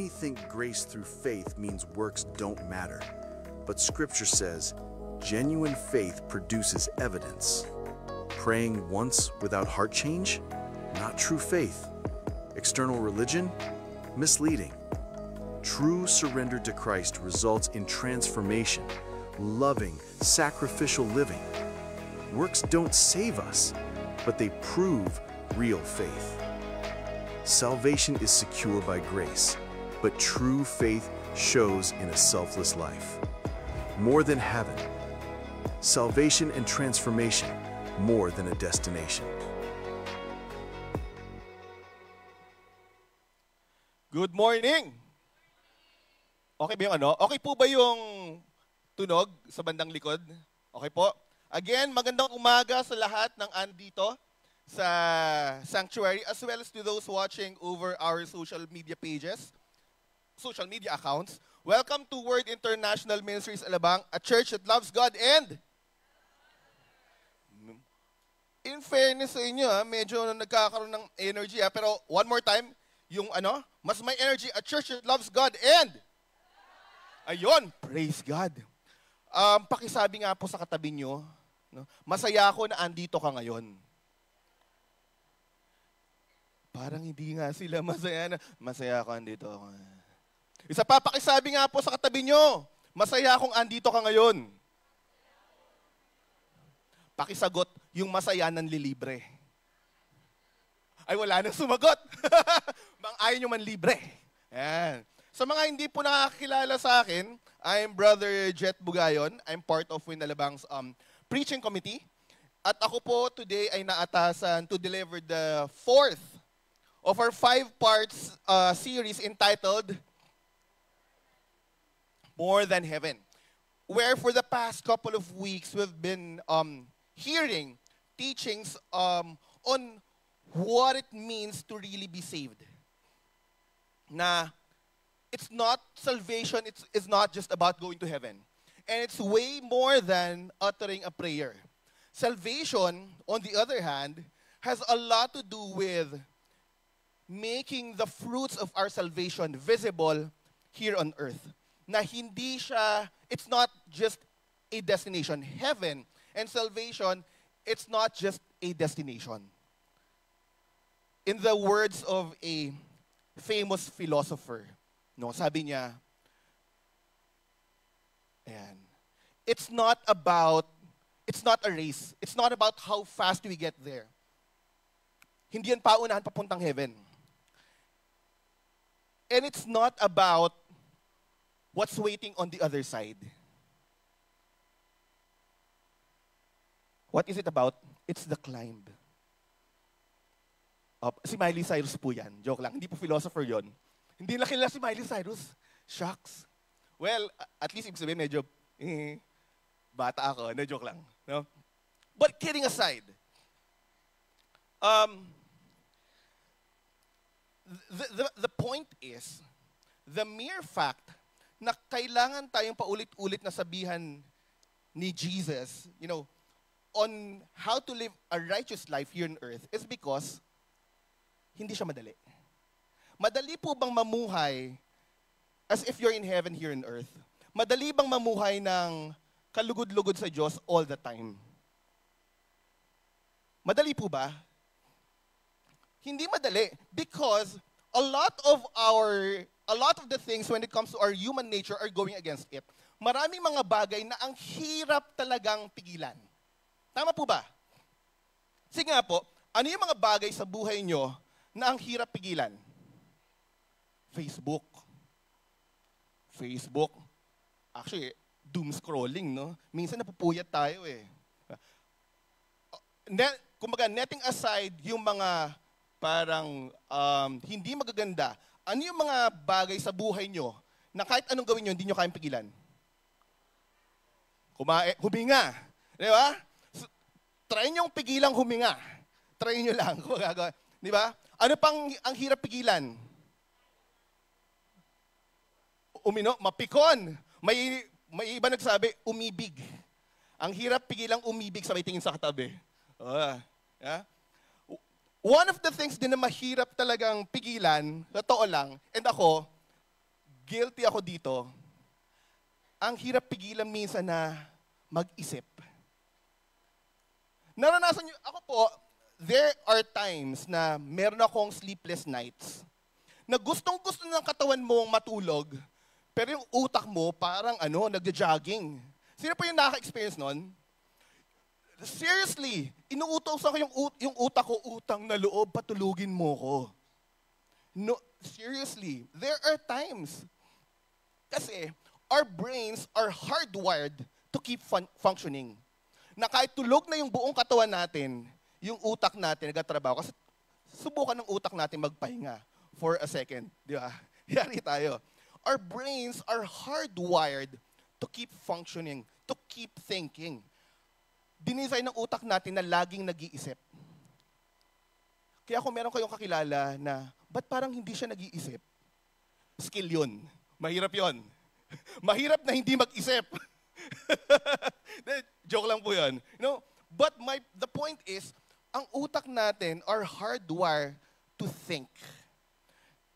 Many think grace through faith means works don't matter, but Scripture says genuine faith produces evidence. Praying once without heart change? Not true faith. External religion? Misleading. True surrender to Christ results in transformation, loving, sacrificial living. Works don't save us, but they prove real faith. Salvation is secure by grace, but true faith shows in a selfless life. More than heaven. Salvation and transformation, more than a destination. Good morning! Okay ba yung ano? Okay po ba yung tunog sa bandang likod? Okay po? Again, magandang umaga sa lahat ng andito sa Sanctuary as well as to those watching over our social media pages, social media accounts. Welcome to Word International Ministries Alabang, a church that loves God and in fairness sa inyo, medyo nagkakaroon ng energy. Pero one more time, yung ano, mas may energy, a church that loves God and ayun, praise God. Pakisabi nga po sa katabi nyo, no, masaya ako na andito ka ngayon. Parang hindi nga sila masaya na, masaya ako andito ako. Isa pa, pakisabi nga po sa katabi nyo, masaya akong andito ka ngayon. Pakisagot, yung masaya nanlilibre. Ay, wala nang sumagot. Bang ayaw nyo man libre. Yan. Sa mga hindi po nakakilala sa akin, I'm Brother Jet Bugayon. I'm part of Winalabang's preaching committee. At ako po today ay naatasan to deliver the fourth of our 5 parts series entitled More Than Heaven. Where for the past couple of weeks we've been hearing teachings on what it means to really be saved. Na it's not, salvation is not just about going to heaven. And it's way more than uttering a prayer. Salvation, on the other hand, has a lot to do with making the fruits of our salvation visible here on earth. Na hindi siya, it's not just a destination. Heaven and salvation, it's not just a destination. In the words of a famous philosopher, no, sabi niya, ayan, it's not a race. It's not about how fast we get there. Hindi yan paunahan papuntang heaven. And it's not about what's waiting on the other side. What is it about? It's the climb. Si Miley Cyrus po yan. Joke lang. Hindi po philosopher yon. Hindi na kilala si Miley Cyrus. Shucks. Well, at least ibig sabihin medyo, bata ako. No, joke lang. No? But kidding aside, the point is, the mere fact na kailangan tayong paulit-ulit na sabihan ni Jesus, you know, on how to live a righteous life here on earth is because hindi siya madali. Madali po bang mamuhay as if you're in heaven here on earth? Madali bang mamuhay ng kalugod-lugod sa Diyos all the time? Madali po ba? Hindi madali because a lot of the things when it comes to our human nature are going against it. Maraming mga bagay na ang hirap talagang pigilan. Tama po ba? Sige nga po, ano yung mga bagay sa buhay nyo na ang hirap pigilan? Facebook. Actually, doom scrolling, no? Minsan napupuyat tayo eh. Kumbaga, netting aside yung mga parang hindi magaganda, ano yung mga bagay sa buhay nyo na kahit anong gawin nyo, hindi nyo kayang pigilan? Huminga. Di ba? Try nyo pigilang huminga. Try nyo lang. Di ba? Ano pang ang hirap pigilan? Mapikon. May iba nagsabi, umibig. Ang hirap pigilang umibig sa may tingin sa katabi. Yeah? One of the things din na mahirap talagang pigilan, totoo lang, and ako, guilty ako dito. Ang hirap pigilan minsan na mag-isip. Naranasan niyo, ako po, there are times na meron akong sleepless nights na gustong-gusto ng katawan mong matulog, pero yung utak mo parang nagja-jogging. Sino po yung nakaka-experience nun? Seriously, inuutosan ko yung utak ko, utang na loob, patulugin mo ko. No, seriously, there are times. Kasi our brains are hardwired to keep functioning. Na kahit tulog na yung buong katawan natin, yung utak natin nagtatrabaho. Kasi subukan ng utak natin magpahinga for a second. Di ba? Yari tayo. Our brains are hardwired to keep functioning, to keep thinking. Dinesign ng utak natin na laging nag-iisip. Kaya kung meron kayong kakilala na, ba't parang hindi siya nag-iisip? Skill yun. Mahirap yun. Mahirap na hindi mag-isip. Joke lang po yun. But the point is, ang utak natin are hardwired to think.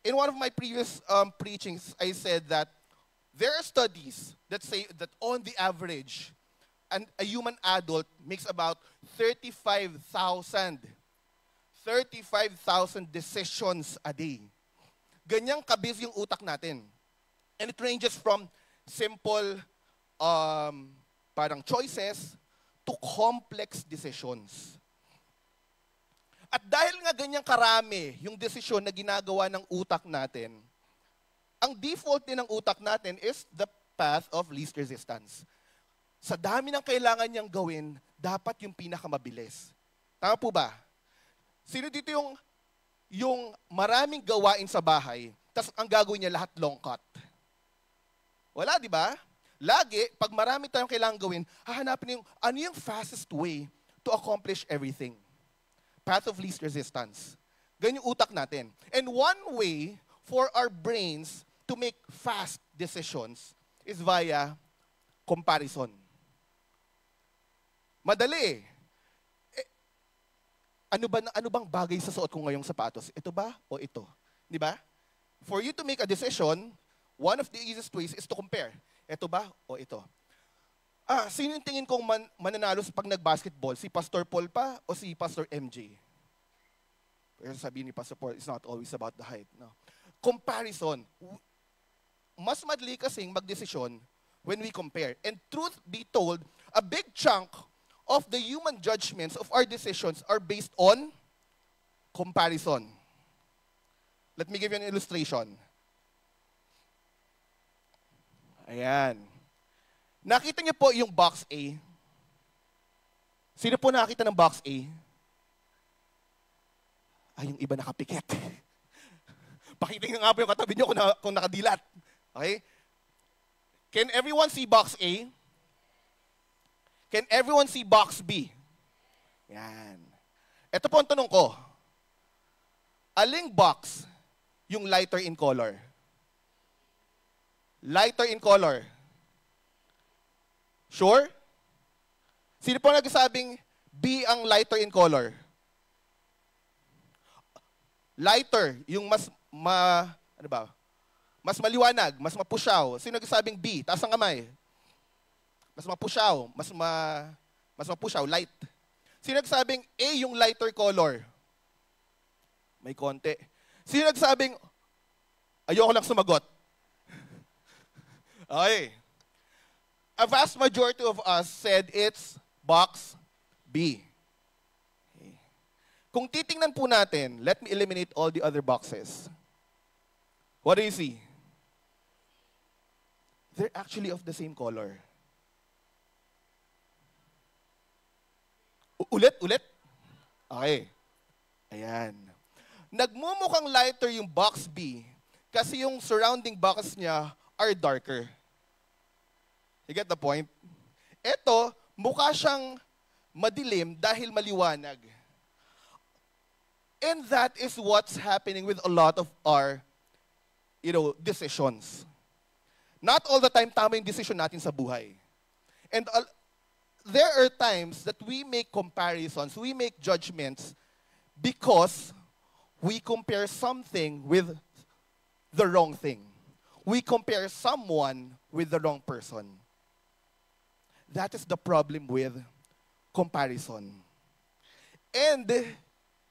In one of my previous preachings, I said that there are studies that say that on the average, a human adult makes about 35,000 decisions a day. Ganyang kabis yung utak natin. And it ranges from simple parang choices to complex decisions. At dahil nga ganyang karami yung desisyon na ginagawa ng utak natin, ang default din ng utak natin is the path of least resistance. Sa dami ng kailangan niyang gawin, dapat yung pinakamabilis. Tama po ba? Sino dito yung maraming gawain sa bahay, tas ang gagawin niya lahat long cut? Wala, di ba? Lagi, pag marami tayong kailangan gawin, hahanapin ano yung fastest way to accomplish everything. Path of least resistance. Ganyan yung utak natin. And one way for our brains to make fast decisions is via comparison. Madali ano bang bagay sa suot ko ngayong sapatos? Ito ba o ito? Di ba? For you to make a decision, one of the easiest ways is to compare. Ito ba o ito? Sino yung tingin kong mananalo pag nag-basketball? Si Pastor Paul pa o si Pastor MJ? Pero sabihin ni Pastor Paul, it's not always about the height. No? Comparison. Mas madali kasing magdesisyon when we compare. And truth be told, a big chunk of the human judgments of our decisions are based on comparison. Let me give you an illustration. Ayan. Nakita niyo po yung box A? Sino po nakakita ng box A? Yung iba nakapikit. Pakita niyo nga po yung katabi niyo kung nakadilat. Okay? Can everyone see box A? Can everyone see box B? Yan. Ito po ang tanong ko. Aling box yung lighter in color? Lighter in color. Sure? Sino po nagsasabing B ang lighter in color? Lighter, yung mas maliwanag, mas mapusyaw. Sino nagsasabing B? Taas ang kamay. Mas mapusyaw, mas mapusyaw, light. Sino nagsasabing A yung lighter color? May konti. Sino nagsasabing ayoko lang sumagot? Okay. A vast majority of us said it's box B. Okay. Kung titingnan po natin, let me eliminate all the other boxes. What do you see? They're actually of the same color. Ulit? Okay. Ayan. Nagmumukhang lighter yung box B kasi yung surrounding boxes niya are darker. You get the point? Ito, mukha siyang madilim dahil maliwanag. And that is what's happening with a lot of our, decisions. Not all the time tama yung decision natin sa buhay. And there are times that we make comparisons, we make judgments because we compare something with the wrong thing. we compare someone with the wrong person. That is the problem with comparison. And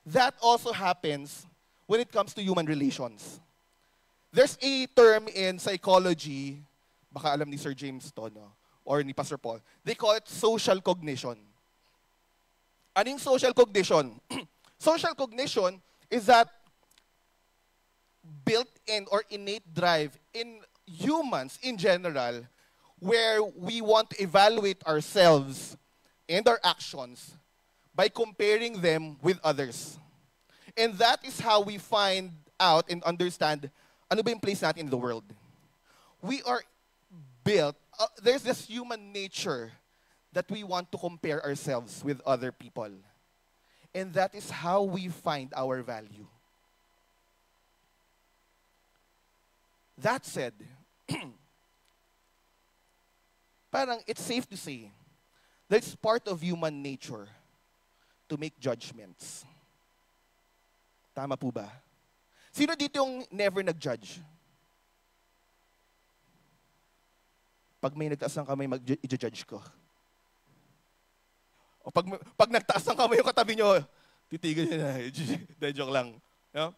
that also happens when it comes to human relations. There's a term in psychology, baka alam ni Sir James to, no? Or ni Pastor Paul. They call it social cognition. Ano yung social cognition? Social cognition is that built-in or innate drive in humans in general where we want to evaluate ourselves and our actions by comparing them with others. And that is how we find out and understand ano ba yung place natin in the world. We are built, there's this human nature that we want to compare ourselves with other people. And that is how we find our value. That said, parang it's safe to say that it's part of human nature to make judgments. Tama po ba? Sino dito yung never nag-judge? Pag may nagtaas ng kamay, i-judge ko. O pag nagtaas ng kamay yung katabi nyo, titigil nyo na. Joke lang. No?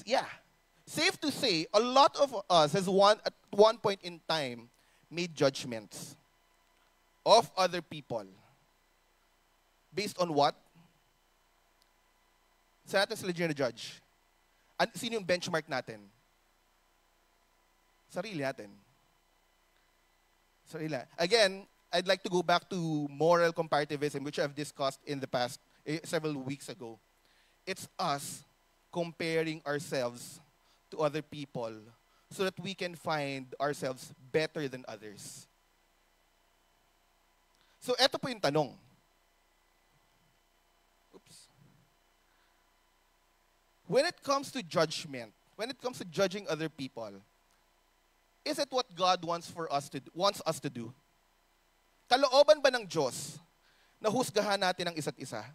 Yeah. Safe to say, a lot of us has at one point in time made judgments of other people. Based on what? Saan natin sila judge? Sino yung benchmark natin? Sarili natin. Sarili. Again, I'd like to go back to moral comparativism, which I've discussed in the past, several weeks ago. It's us comparing ourselves to other people so that we can find ourselves better than others. So, eto po yung tanong. Oops. When it comes to judgment, when it comes to judging other people, is it what God wants us to do? Kalooban ba ng Diyos na husgahan natin ang isa't isa?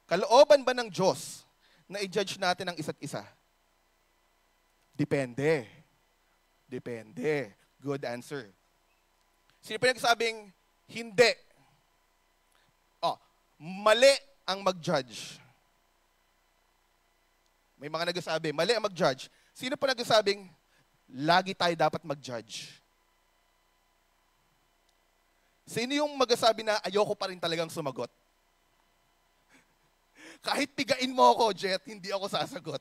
Kalooban ba ng Diyos na i-judge natin ang isa't isa? Depende. Depende. Good answer. Sino pa nagsabing hindi? Mali ang mag-judge. May mga nagsasabi, mali ang mag-judge. Sino pa nagsasabing, lagi tayo dapat mag-judge? Sino yung magsasabi na ayoko pa rin talagang sumagot? Kahit pigain mo ako, Jet, hindi ako sasagot.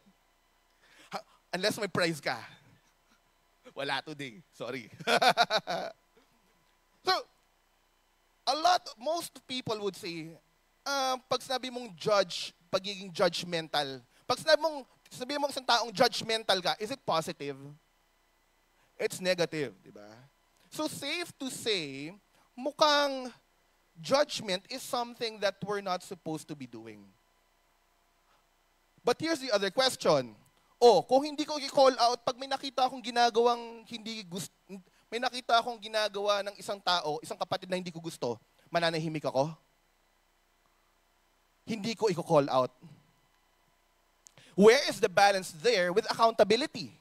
Unless may prize ka. Wala today. Sorry. So, most people would say, pag sinabi mong judge, pagiging judgmental, pag sabi mong isang taong judgmental ka, is it positive? It's negative, di ba? So safe to say, mukhang judgment is something that we're not supposed to be doing. But here's the other question. Kung hindi ko i-call out, pag may nakita akong ginagawang may nakita akong ginagawa ng isang tao, isang kapatid na hindi ko gusto, mananahimik ako? Hindi ko i-call out. Where is the balance there with accountability?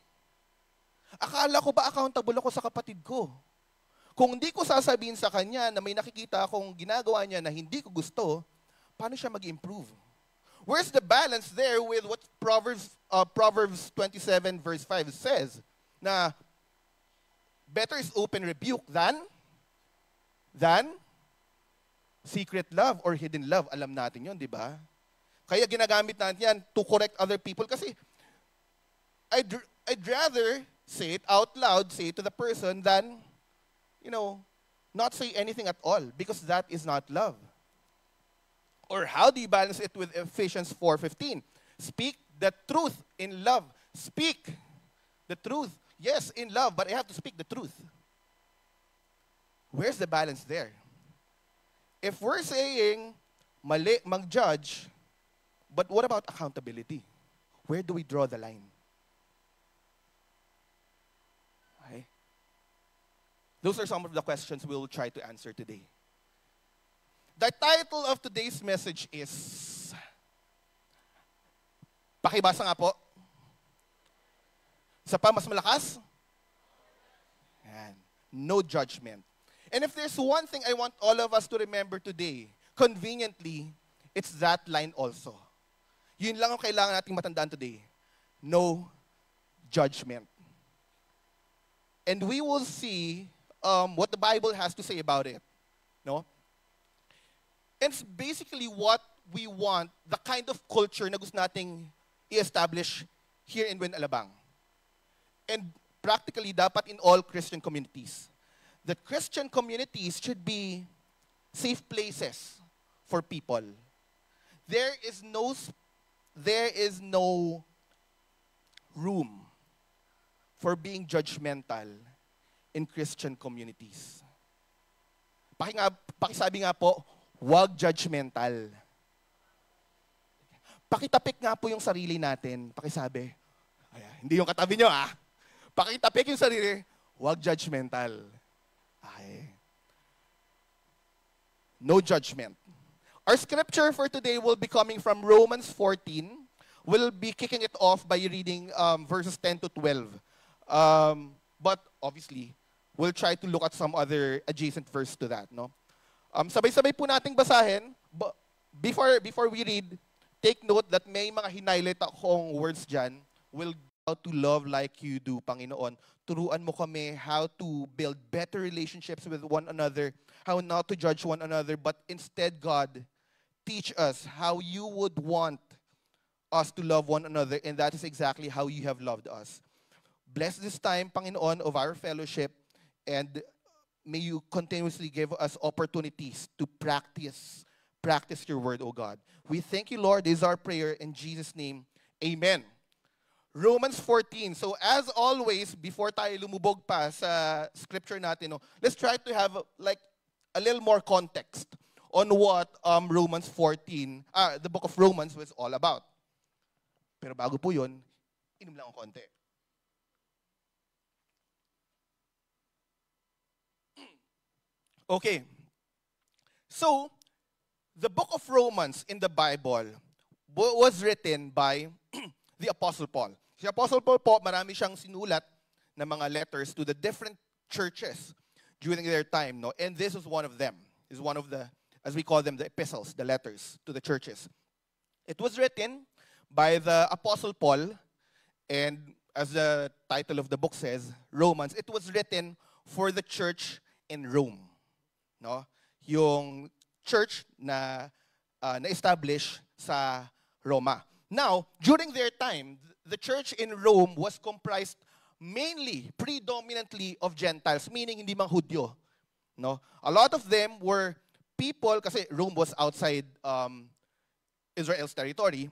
Akala ko ba accountable ako sa kapatid ko? Kung hindi ko sasabihin sa kanya na may nakikita akong ginagawa niya na hindi ko gusto, paano siya mag-improve? Where's the balance there with what Proverbs 27 verse 5 says? Na better is open rebuke than secret love or hidden love. Alam natin yun, di ba? Kaya ginagamit natin yan to correct other people kasi I'd rather say it out loud, say it to the person than, not say anything at all because that is not love. Or how do you balance it with Ephesians 4:15? Speak the truth in love. Speak the truth. Yes, in love, but I have to speak the truth. Where's the balance there? If we're saying mali mag-judge, but what about accountability? Where do we draw the line? Okay. Those are some of the questions we will try to answer today. The title of today's message is Pakibasa nga po. Isa pa, mas malakas? Yan. No judgment. And if there's one thing I want all of us to remember today, conveniently, it's that line also. Yun lang ang kailangan nating matandaan today. No judgment. And we will see what the Bible has to say about it. No? And it's basically what we want, the kind of culture na gusto nating i-establish here in Winalabang. And practically, dapat in all Christian communities. That Christian communities should be safe places for people. There is no room for being judgmental in Christian communities. Pakisabi nga po, wag judgmental. Pakitapik nga po yung sarili natin. Pakisabi. Hindi yung katabi nyo, Pakitapik yung sarili, wag judgmental. Okay. No judgment. Our scripture for today will be coming from Romans 14. We'll be kicking it off by reading verses 10 to 12. But obviously, we'll try to look at some other adjacent verse to that. No? Sabay-sabay po nating basahin. Before we read, take note that may mga hinighlight akong words dyan. We'll how to love like you do, Panginoon. Turuan mo kami how to build better relationships with one another, how not to judge one another, but instead, God, teach us how you would want us to love one another, and that is exactly how you have loved us. Bless this time, Panginoon, of our fellowship, and may you continuously give us opportunities to practice your word, O God. We thank you, Lord. This is our prayer in Jesus' name. Amen. Romans 14. So as always, before tayo lumubog pa sa scripture natin, let's try to have like a little more context on what Romans 14, the book of Romans was all about. Pero bago po yun, inom lang ang konti. Okay. So, the book of Romans in the Bible was written by the Apostle Paul. Si Apostle Paul po, marami siyang sinulat na mga letters to the different churches during their time. No? And this is one of them. Is one of the, as we call them, the epistles, the letters to the churches. It was written by the Apostle Paul, and as the title of the book says, Romans, it was written for the church in Rome. No? Yung church na na-establish sa Roma. Now, during their time, the church in Rome was comprised mainly, predominantly of Gentiles, meaning hindi mga Hudyo. No? A lot of them were people, kasi Rome was outside Israel's territory.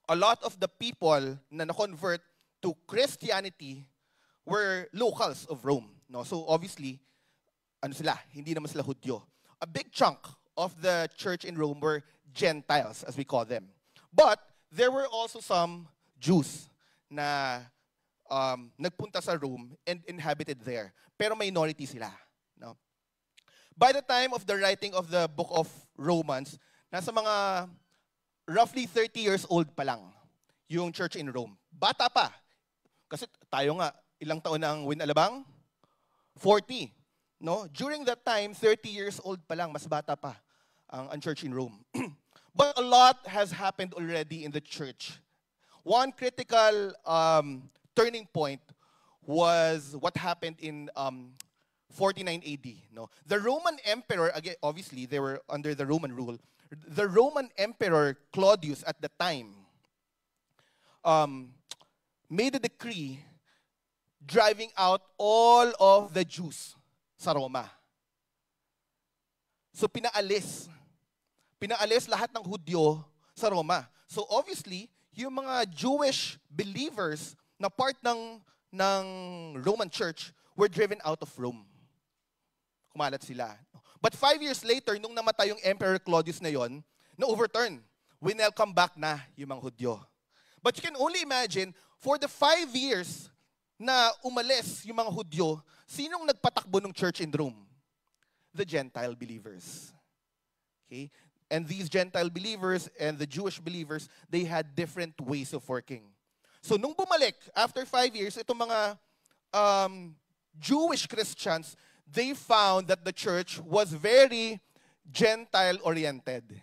A lot of the people na na-convert to Christianity were locals of Rome. No? So obviously, hindi naman sila Hudyo. A big chunk of the church in Rome were Gentiles, as we call them. But there were also some Jews na nagpunta sa Rome and inhabited there. Pero minority sila. No? By the time of the writing of the book of Romans, nasa mga roughly 30 years old pa lang yung church in Rome. Bata pa. Kasi tayo nga, ilang taon na ang Winalabang? 40. No? During that time, 30 years old pa lang, mas bata pa ang church in Rome. But a lot has happened already in the church. One critical turning point was what happened in 49 AD. No? The Roman emperor, again, obviously, they were under the Roman rule. The Roman emperor Claudius at the time made a decree driving out all of the Jews sa Roma. So pinaalis lahat ng Hudyo sa Roma. So obviously, yung mga Jewish believers na part ng Roman church were driven out of Rome. Kumalat sila. But 5 years later, nung namatay yung Emperor Claudius na yon, na-overturn. Winelcome back na yung mga Hudyo. But you can only imagine, for the 5 years na umalis yung mga Hudyo, sinong nagpatakbo ng church in Rome? The Gentile believers. Okay? And these Gentile believers and the Jewish believers, they had different ways of working. So nung bumalik, after 5 years, itong mga Jewish Christians, they found that the church was very Gentile-oriented.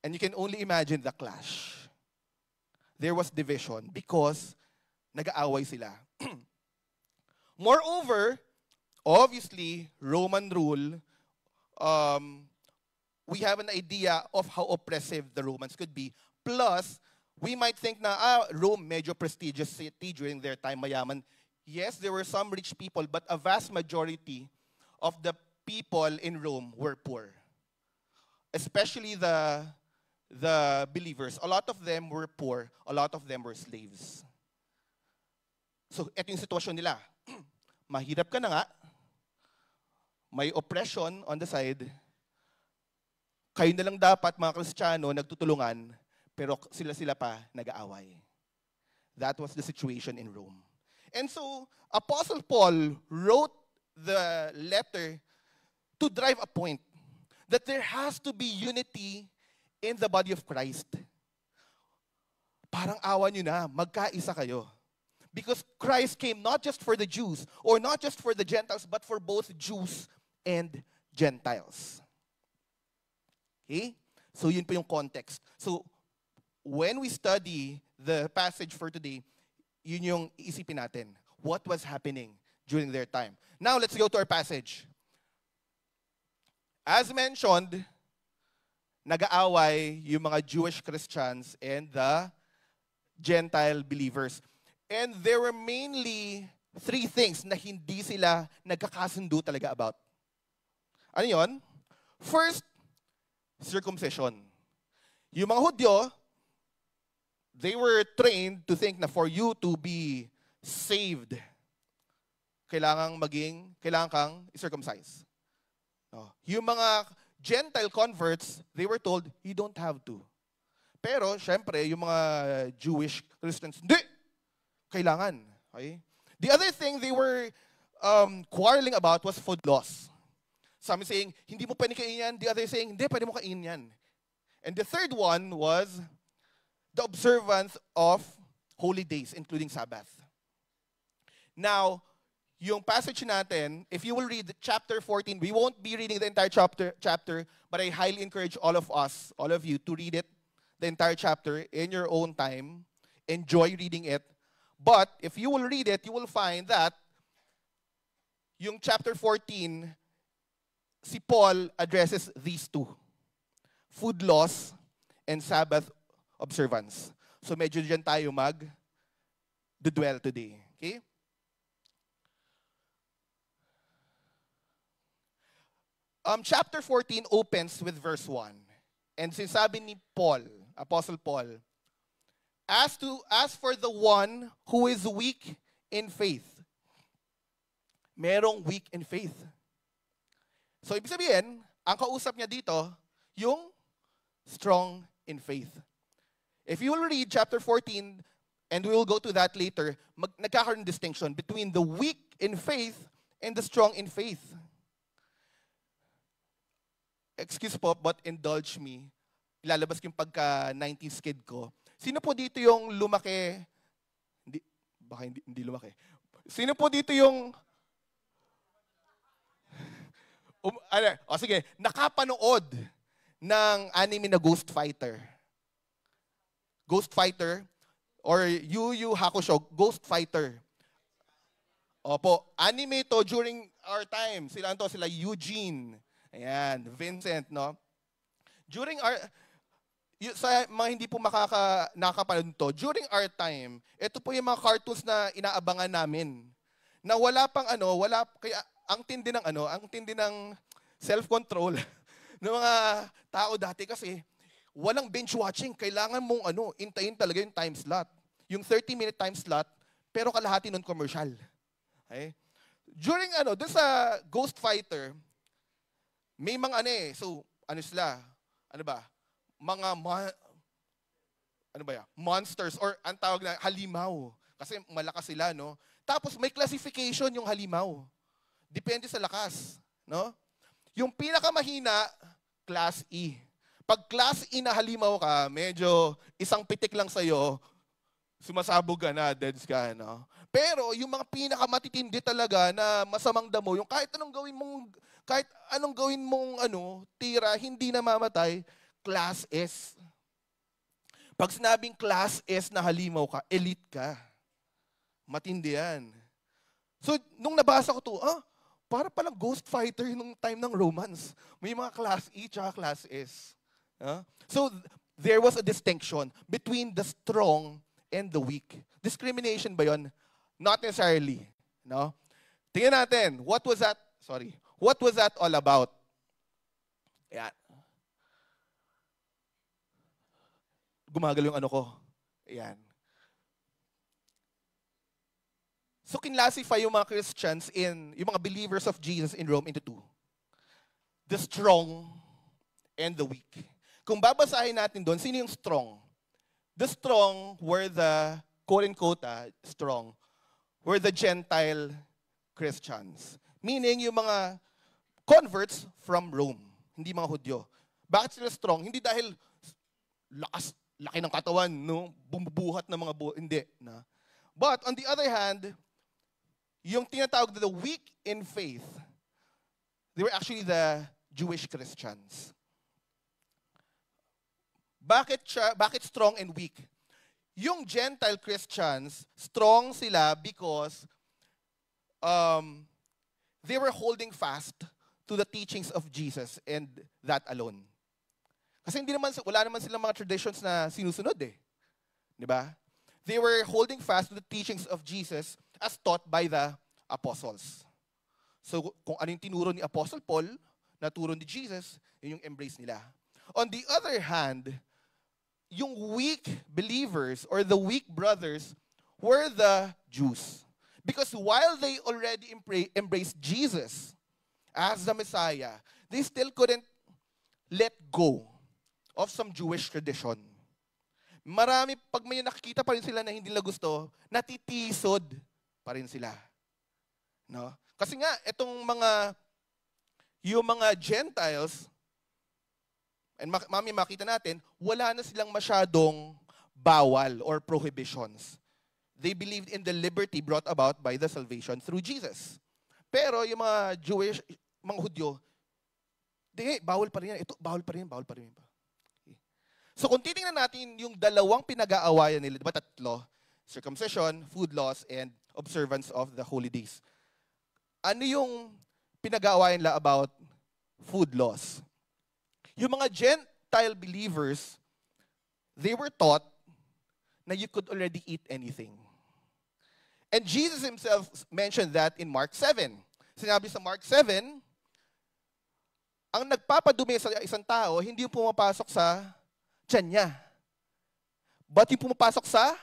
And you can only imagine the clash. There was division because nag-aaway sila. Moreover, obviously, Roman rule, we have an idea of how oppressive the Romans could be. Plus, we might think na, Rome, medyo prestigious city during their time, mayaman. Yes, there were some rich people, but a vast majority of the people in Rome were poor. Especially the believers. A lot of them were poor. A lot of them were slaves. So, ito yung sitwasyon nila. Mahirap ka na nga. May oppression on the side. Kayo na lang dapat, mga Kristiyano, nagtutulungan, pero sila pa nag-aaway. That was the situation in Rome. And so, Apostle Paul wrote the letter to drive a point that there has to be unity in the body of Christ. Parang awa nyo na, magkaisa kayo. Because Christ came not just for the Jews, or not just for the Gentiles, but for both Jews and Gentiles. Okay? So yun po yung context. So when we study the passage for today, yun yung iisipin natin. What was happening during their time? Now let's go to our passage. As mentioned, nag-aaway yung mga Jewish Christians and the Gentile believers. And there were mainly 3 things na hindi sila nagkakasundo talaga about. Ano yun? First, circumcision. Yung mga Hudyo, they were trained to think na for you to be saved, kailangan kang circumcise. No. Yung mga Gentile converts, they were told, you don't have to. Pero, syempre, yung mga Jewish Christians, hindi! Kailangan. Okay? The other thing they were quarreling about was food laws. Some saying, hindi mo pwede kainin yan. The other saying, hindi, pwede mo kainin yan. And the third one was the observance of holy days, including Sabbath. Now, yung passage natin, if you will read chapter 14, we won't be reading the entire chapter, but I highly encourage all of us, all of you, to read it, the entire chapter, in your own time. Enjoy reading it. But if you will read it, you will find that yung chapter 14, si Paul addresses these 2. Food laws and Sabbath observance. So medyo dyan tayo mag-dwell today. Okay? Chapter 14 opens with verse 1. And sinasabi ni Paul, Apostle Paul, As for the one who is weak in faith. Merong weak in faith. So, ibig sabihin, ang kausap niya dito, yung strong in faith. If you will read chapter 14, and we will go to that later, nagkakaroon distinction between the weak in faith and the strong in faith. Excuse po, but indulge me. Ilalabas ko yung pagka-90s kid ko. Sino po dito yung lumaki? Hindi lumaki. Sino po dito yung sige, nakapanood ng anime na Ghost Fighter. Ghost Fighter or Yu Yu Hakusho, Ghost Fighter. Opo, anime to during our time. Sila Eugene, ayan, Vincent, no? During our sa mga hindi po nakakapanood to, during our time, ito po yung mga cartoons na inaabangan namin. Na wala pang kaya ang tindi ng self-control ng mga tao dati kasi walang binge watching. Kailangan mong intayin talaga yung time slot. Yung 30-minute time slot, pero kalahati nun commercial. Okay? During dun sa Ghost Fighter, may mga sila, mga monsters or ang tawag na halimaw. Kasi malakas sila, no? Tapos may classification yung halimaw. Depende sa lakas, no? Yung pinakamahina, Class E. Pag Class E na halimaw ka, medyo isang pitik lang sa'yo, sumasabog ka na, deads ka, no? Pero yung mga pinakamatitindi talaga na masamang damo, yung kahit anong gawin mong tira, hindi namamatay, Class S. Pag sinabing Class S na halimaw ka, elite ka. Matindi yan. So, nung nabasa ko to, para palang ghost fighter nung time ng Romans. May mga Class E tsaka Class S. So, there was a distinction between the strong and the weak. Discrimination ba yun? Not necessarily. No? Tingnan natin, what was that all about? Ayan. Gumagalaw yung ko. Ayan. So, kinlasify yung mga Christians yung mga believers of Jesus in Rome into two. The strong and the weak. Kung babasahin natin doon, sino yung strong? The strong were the, quote-unquote, strong, were the Gentile Christians. Meaning, yung mga converts from Rome, hindi mga Hudyo. Bakit sila strong? Hindi dahil laki ng katawan, no? Bumubuhat ng mga hindi. Na. But, on the other hand, yung tinatawag na the weak in faith, they were actually the Jewish Christians. Bakit strong and weak? Yung Gentile Christians, strong sila because they were holding fast to the teachings of Jesus and that alone. Kasi wala naman silang mga traditions na sinusunod eh. Di ba? They were holding fast to the teachings of Jesus as taught by the apostles. So, kung ano yung tinuro ni Apostle Paul, naturo ni Jesus, yun yung embrace nila. On the other hand, yung weak believers or the weak brothers were the Jews. Because while they already embraced Jesus as the Messiah, they still couldn't let go of some Jewish tradition. Pag may nakikita pa rin sila na hindi nila gusto, natitisod pa rin sila. No? Kasi nga, yung mga Gentiles, and makita natin, wala na silang masyadong bawal or prohibitions. They believed in the liberty brought about by the salvation through Jesus. Pero yung mga Jewish, mga Hudyo, bawal pa rin yan. Ito, bawal pa rin. Okay. So kung titingnan natin yung dalawang pinag-aawayan nila, diba tatlo? Circumcision, food laws, and observance of the holy days. Ano yung pinag-aawayan nila about food laws? Yung mga Gentile believers, they were taught na you could already eat anything. And Jesus himself mentioned that in Mark 7. Sinabi sa Mark 7, ang nagpapadumi sa isang tao, hindi yung pumapasok sa tiyan niya. But yung pumapasok sa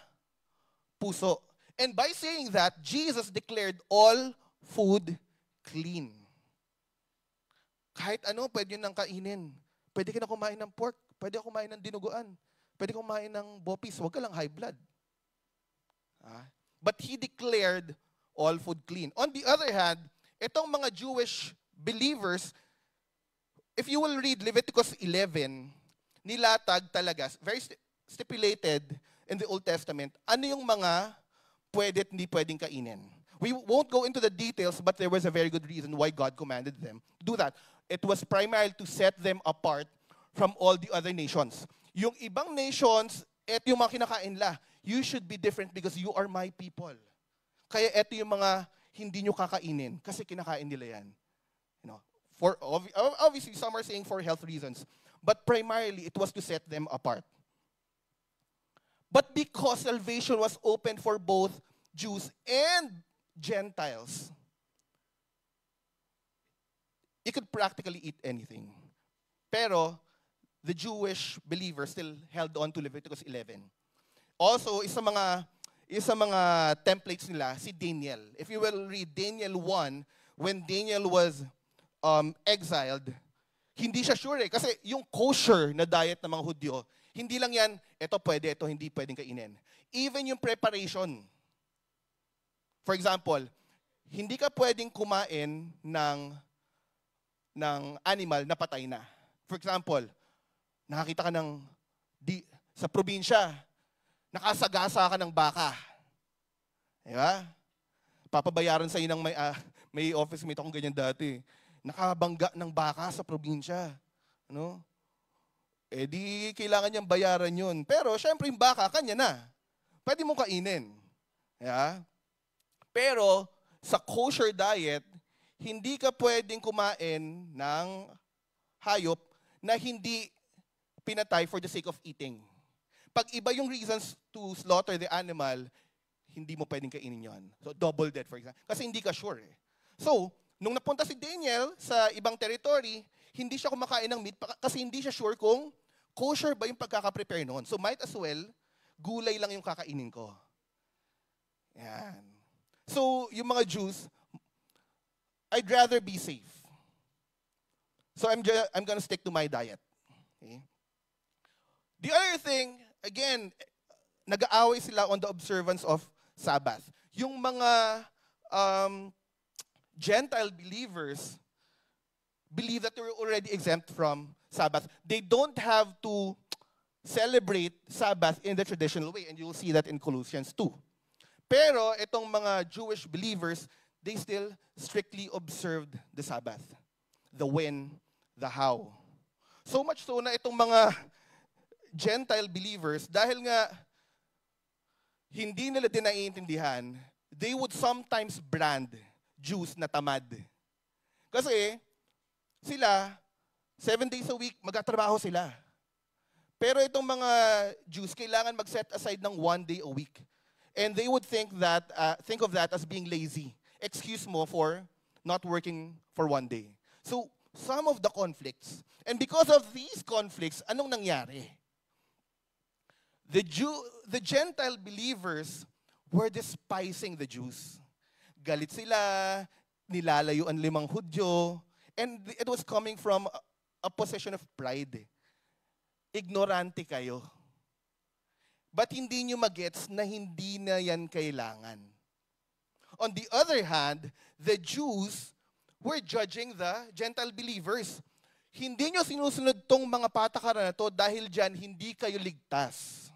puso. And by saying that, Jesus declared all food clean. Kahit ano, pwede yun nang kainin. Pwede ka na kumain ng pork. Pwede ka kumain ng dinuguan. Pwede ka kumain ng bopis. Huwag ka lang high blood. But he declared all food clean. On the other hand, itong mga Jewish believers, if you will read Leviticus 11, nilatag talaga, very stipulated in the Old Testament, ano yung mga pwede at hindi pwedeng kainin. We won't go into the details, but there was a very good reason why God commanded them to do that. It was primarily to set them apart from all the other nations. Yung ibang nations, eto yung mga kinakain nila. You should be different because you are my people. Kaya eto yung mga hindi nyo kakainin kasi kinakain nila yan. You know, obviously, some are saying for health reasons. But primarily, it was to set them apart. But because salvation was open for both Jews and Gentiles, you could practically eat anything. Pero, the Jewish believers still held on to Leviticus 11. Also, isa mga templates nila, si Daniel. If you will read Daniel 1, when Daniel was exiled, hindi siya sure eh. Kasi yung kosher na diet ng mga Hudyo, hindi lang yan, ito pwede, ito hindi pwedeng kainin. Even yung preparation. For example, hindi ka pwedeng kumain ng animal na patay na. For example, nakakita ka sa probinsya, nakasagasa ka ng baka. Di ba? Papabayaran sa ng may office mate akong ganyan dati. Nakabangga ng baka sa probinsya. Ano? Eh di kailangan niyang bayaran yun. Pero syempre yung baka, kanya na. Pwede mong kainin. Yeah? Pero sa kosher diet, hindi ka pwedeng kumain ng hayop na hindi pinatay for the sake of eating. Pag iba yung reasons to slaughter the animal, hindi mo pwedeng kainin yon. So double dead for example. Kasi hindi ka sure eh. So, nung napunta si Daniel sa ibang territory, hindi siya kumakain ng meat kasi hindi siya sure kung kosher ba yung pagkaka-prepare noon. So might as well, gulay lang yung kakainin ko. Yan. So, yung mga Jews, I'd rather be safe. So I'm gonna stick to my diet. Okay? The other thing, again, nag-aaway sila on the observance of Sabbath. Yung mga Gentile believers believe that they're already exempt from Sabbath. They don't have to celebrate Sabbath in the traditional way, and you'll see that in Colossians 2. Pero itong mga Jewish believers, they still strictly observed the Sabbath. The when, the how. So much so na itong mga Gentile believers, dahil nga hindi nila din naiintindihan, they would sometimes brand Jews na tamad. Kasi sila, 7 days a week, magtatrabaho sila. Pero itong mga Jews, kailangan mag-set aside ng 1 day a week. And they would think of that as being lazy. Excuse mo for not working for 1 day. So, some of the conflicts, and because of these conflicts, anong nangyari? The Gentile believers were despising the Jews. Galit sila, nilalayo ang 5 Hudyo, and it was coming from a position of pride. Ignorante kayo. But hindi nyo magets na hindi na yan kailangan. On the other hand, the Jews were judging the Gentile believers. Hindi nyo sinusunod tong mga patakaran na to dahil dyan hindi kayo ligtas.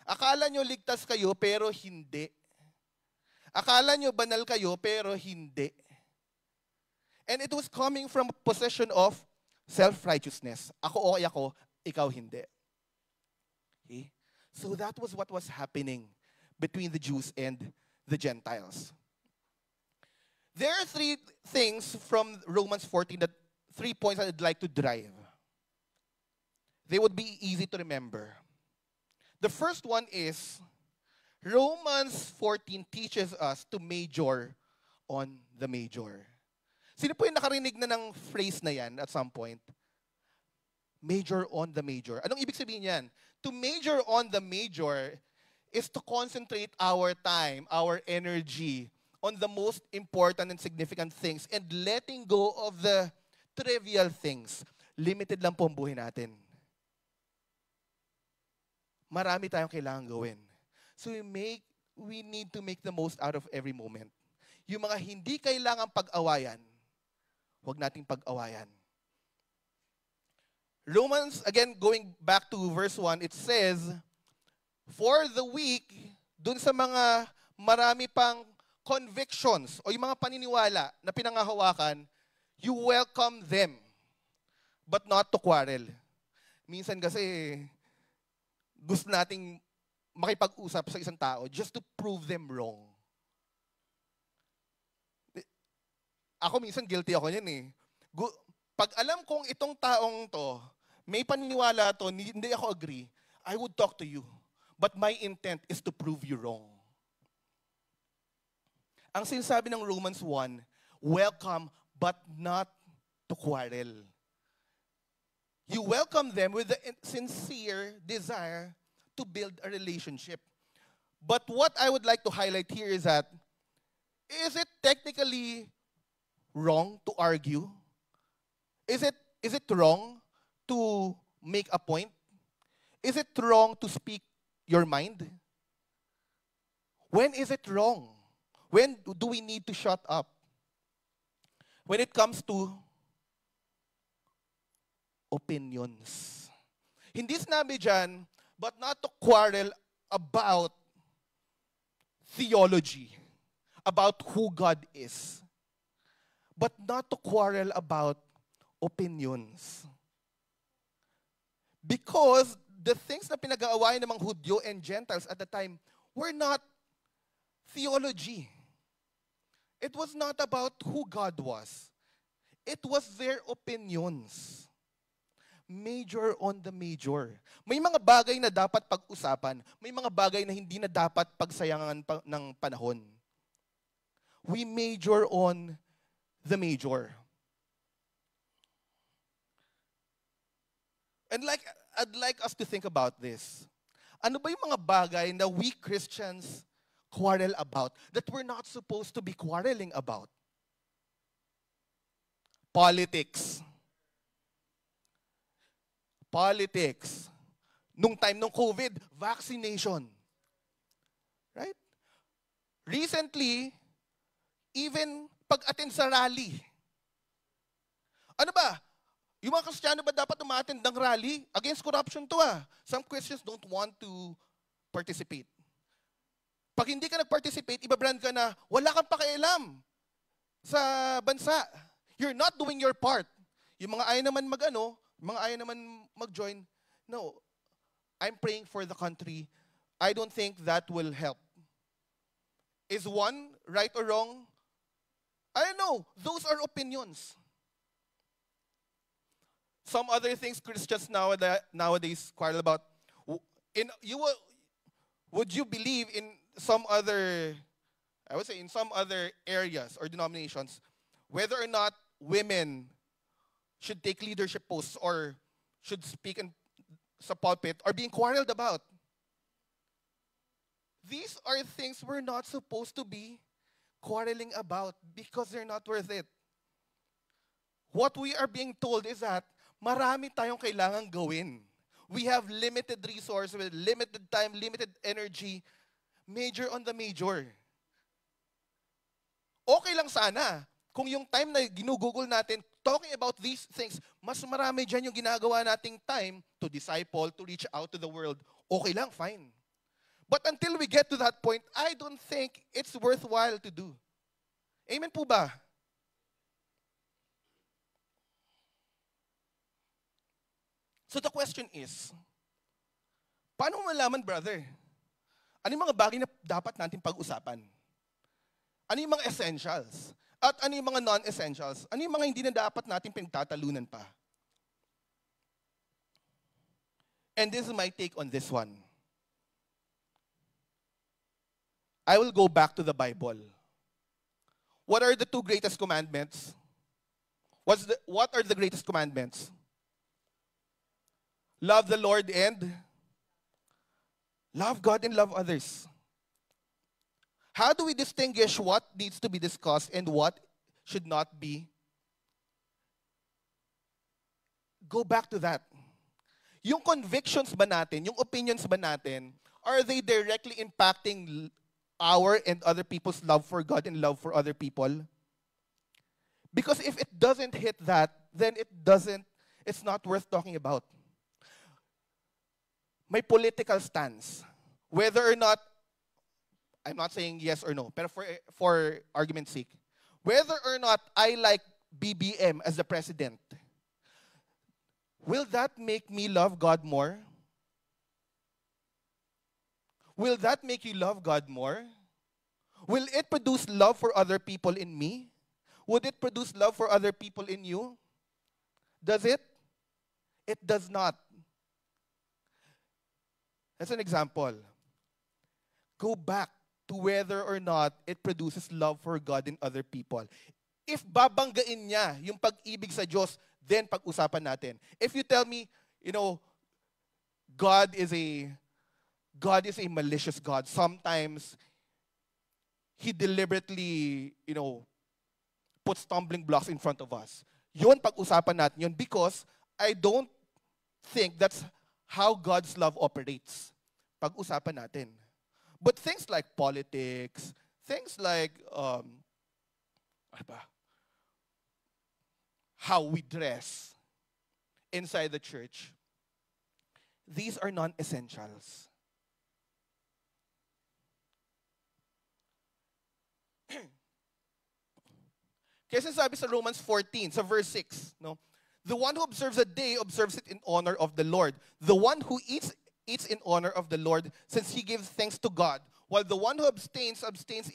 Akala nyo ligtas kayo pero hindi. Akala nyo banal kayo pero hindi. And it was coming from a position of self-righteousness. Ako okay ako, ikaw hindi. Okay? So that was what was happening between the Jews and the Gentiles. There are 3 things from Romans 14 3 points that I'd like to drive. They would be easy to remember. The first one is, Romans 14 teaches us to major on the major. Sino po yung nakarinig na ng phrase na yan at some point? Major on the major. Anong ibig sabihin yan? To major on the major is to concentrate our time, our energy on the most important and significant things and letting go of the trivial things. Limited lang po ang buhay natin. Marami tayong kailangan gawin. So we need to make the most out of every moment. Yung mga hindi kailangang pag-awayan, huwag nating pag-awayan. Romans, again, going back to verse 1, it says, for the weak, dun sa mga marami pang convictions o yung mga paniniwala na pinangahawakan, you welcome them, but not to quarrel. Minsan kasi, gusto nating makipag-usap sa isang tao just to prove them wrong. Ako minsan guilty ako yan eh. Pag alam kong itong taong to, may paniniwala to, hindi ako agree, I would talk to you. But my intent is to prove you wrong. Ang sinasabi ng Romans 1, welcome but not to quarrel. You welcome them with the sincere desire to build a relationship. But what I would like to highlight here is that, is it technically wrong to argue? Is it wrong to make a point? Is it wrong to speak your mind? When is it wrong? When do we need to shut up? When it comes to opinions. Hindi sinabi dyan, but not to quarrel about theology, about who God is, but not to quarrel about opinions. Because the things na pinag-aawayan ng mga Hudyo and Gentiles at the time were not theology. It was not about who God was. It was their opinions. Major on the major. May mga bagay na dapat pag-usapan. May mga bagay na hindi na dapat pagsayangan ng panahon. We major on the major. And I'd like us to think about this. Ano ba yung mga bagay na we Christians quarrel about that we're not supposed to be quarreling about? Politics. Politics. Nung time ng COVID, vaccination. Right? Recently, even pag-attend sa rally. Ano ba? Yung mga Kristiyano ba dapat umattend ng rally? Against corruption to ah. Some Christians don't want to participate. Pag hindi ka nag-participate, ibabrand ka na, wala kang pakialam sa bansa. You're not doing your part. Yung mga ayaw naman mga ayaw naman mag-join, no, I'm praying for the country. I don't think that will help. Is one right or wrong? I don't know. Those are opinions. Some other things Christians nowadays quarrel about. Would you believe in some other, I would say in some other areas or denominations, whether or not women should take leadership posts or should speak sa pulpit are being quarreled about? These are things we're not supposed to be quarreling about because they're not worth it. What we are being told is that marami tayong kailangang gawin. We have limited resources, with limited time, limited energy. Major on the major. Okay lang sana kung yung time na ginugugol natin talking about these things, mas marami dyan yung ginagawa nating time to disciple, to reach out to the world. Okay lang, fine. But until we get to that point, I don't think it's worthwhile to do. Amen po ba? So the question is, paano mo malaman, brother? Ano yung mga bagay na dapat natin pag-usapan? Ano yung mga essentials? At ano yung mga non-essentials? Ano yung mga hindi na dapat natin pinagtatalunan pa? And this is my take on this one. I will go back to the Bible. What are the two greatest commandments? What are the greatest commandments? Love the Lord and love God and love others. How do we distinguish what needs to be discussed and what should not be? Go back to that. Yung convictions ba natin, yung opinions ba natin, are they directly impacting our and other people's love for God and love for other people? Because if it doesn't hit that, then it's not worth talking about. My political stance, whether or not, I'm not saying yes or no, but for argument's sake, whether or not I like BBM as the president, will that make me love God more? Will that make you love God more? Will it produce love for other people in me? Would it produce love for other people in you? Does it? It does not. That's an example. Go back to whether or not it produces love for God and other people. If babanggain niya yung pag-ibig sa Diyos, then pag-usapan natin. If you tell me, God is a malicious God. Sometimes He deliberately, puts stumbling blocks in front of us. Yun, pag-usapan natin yun because I don't think that's how God's love operates. Pag-usapan natin. But things like politics, things like how we dress, inside the church. These are non-essentials. Kasi sabi sa Romans 14, sa verse 6, no? The one who observes a day observes it in honor of the Lord. The one who eats in honor of the Lord, since he gives thanks to God. While the one who abstains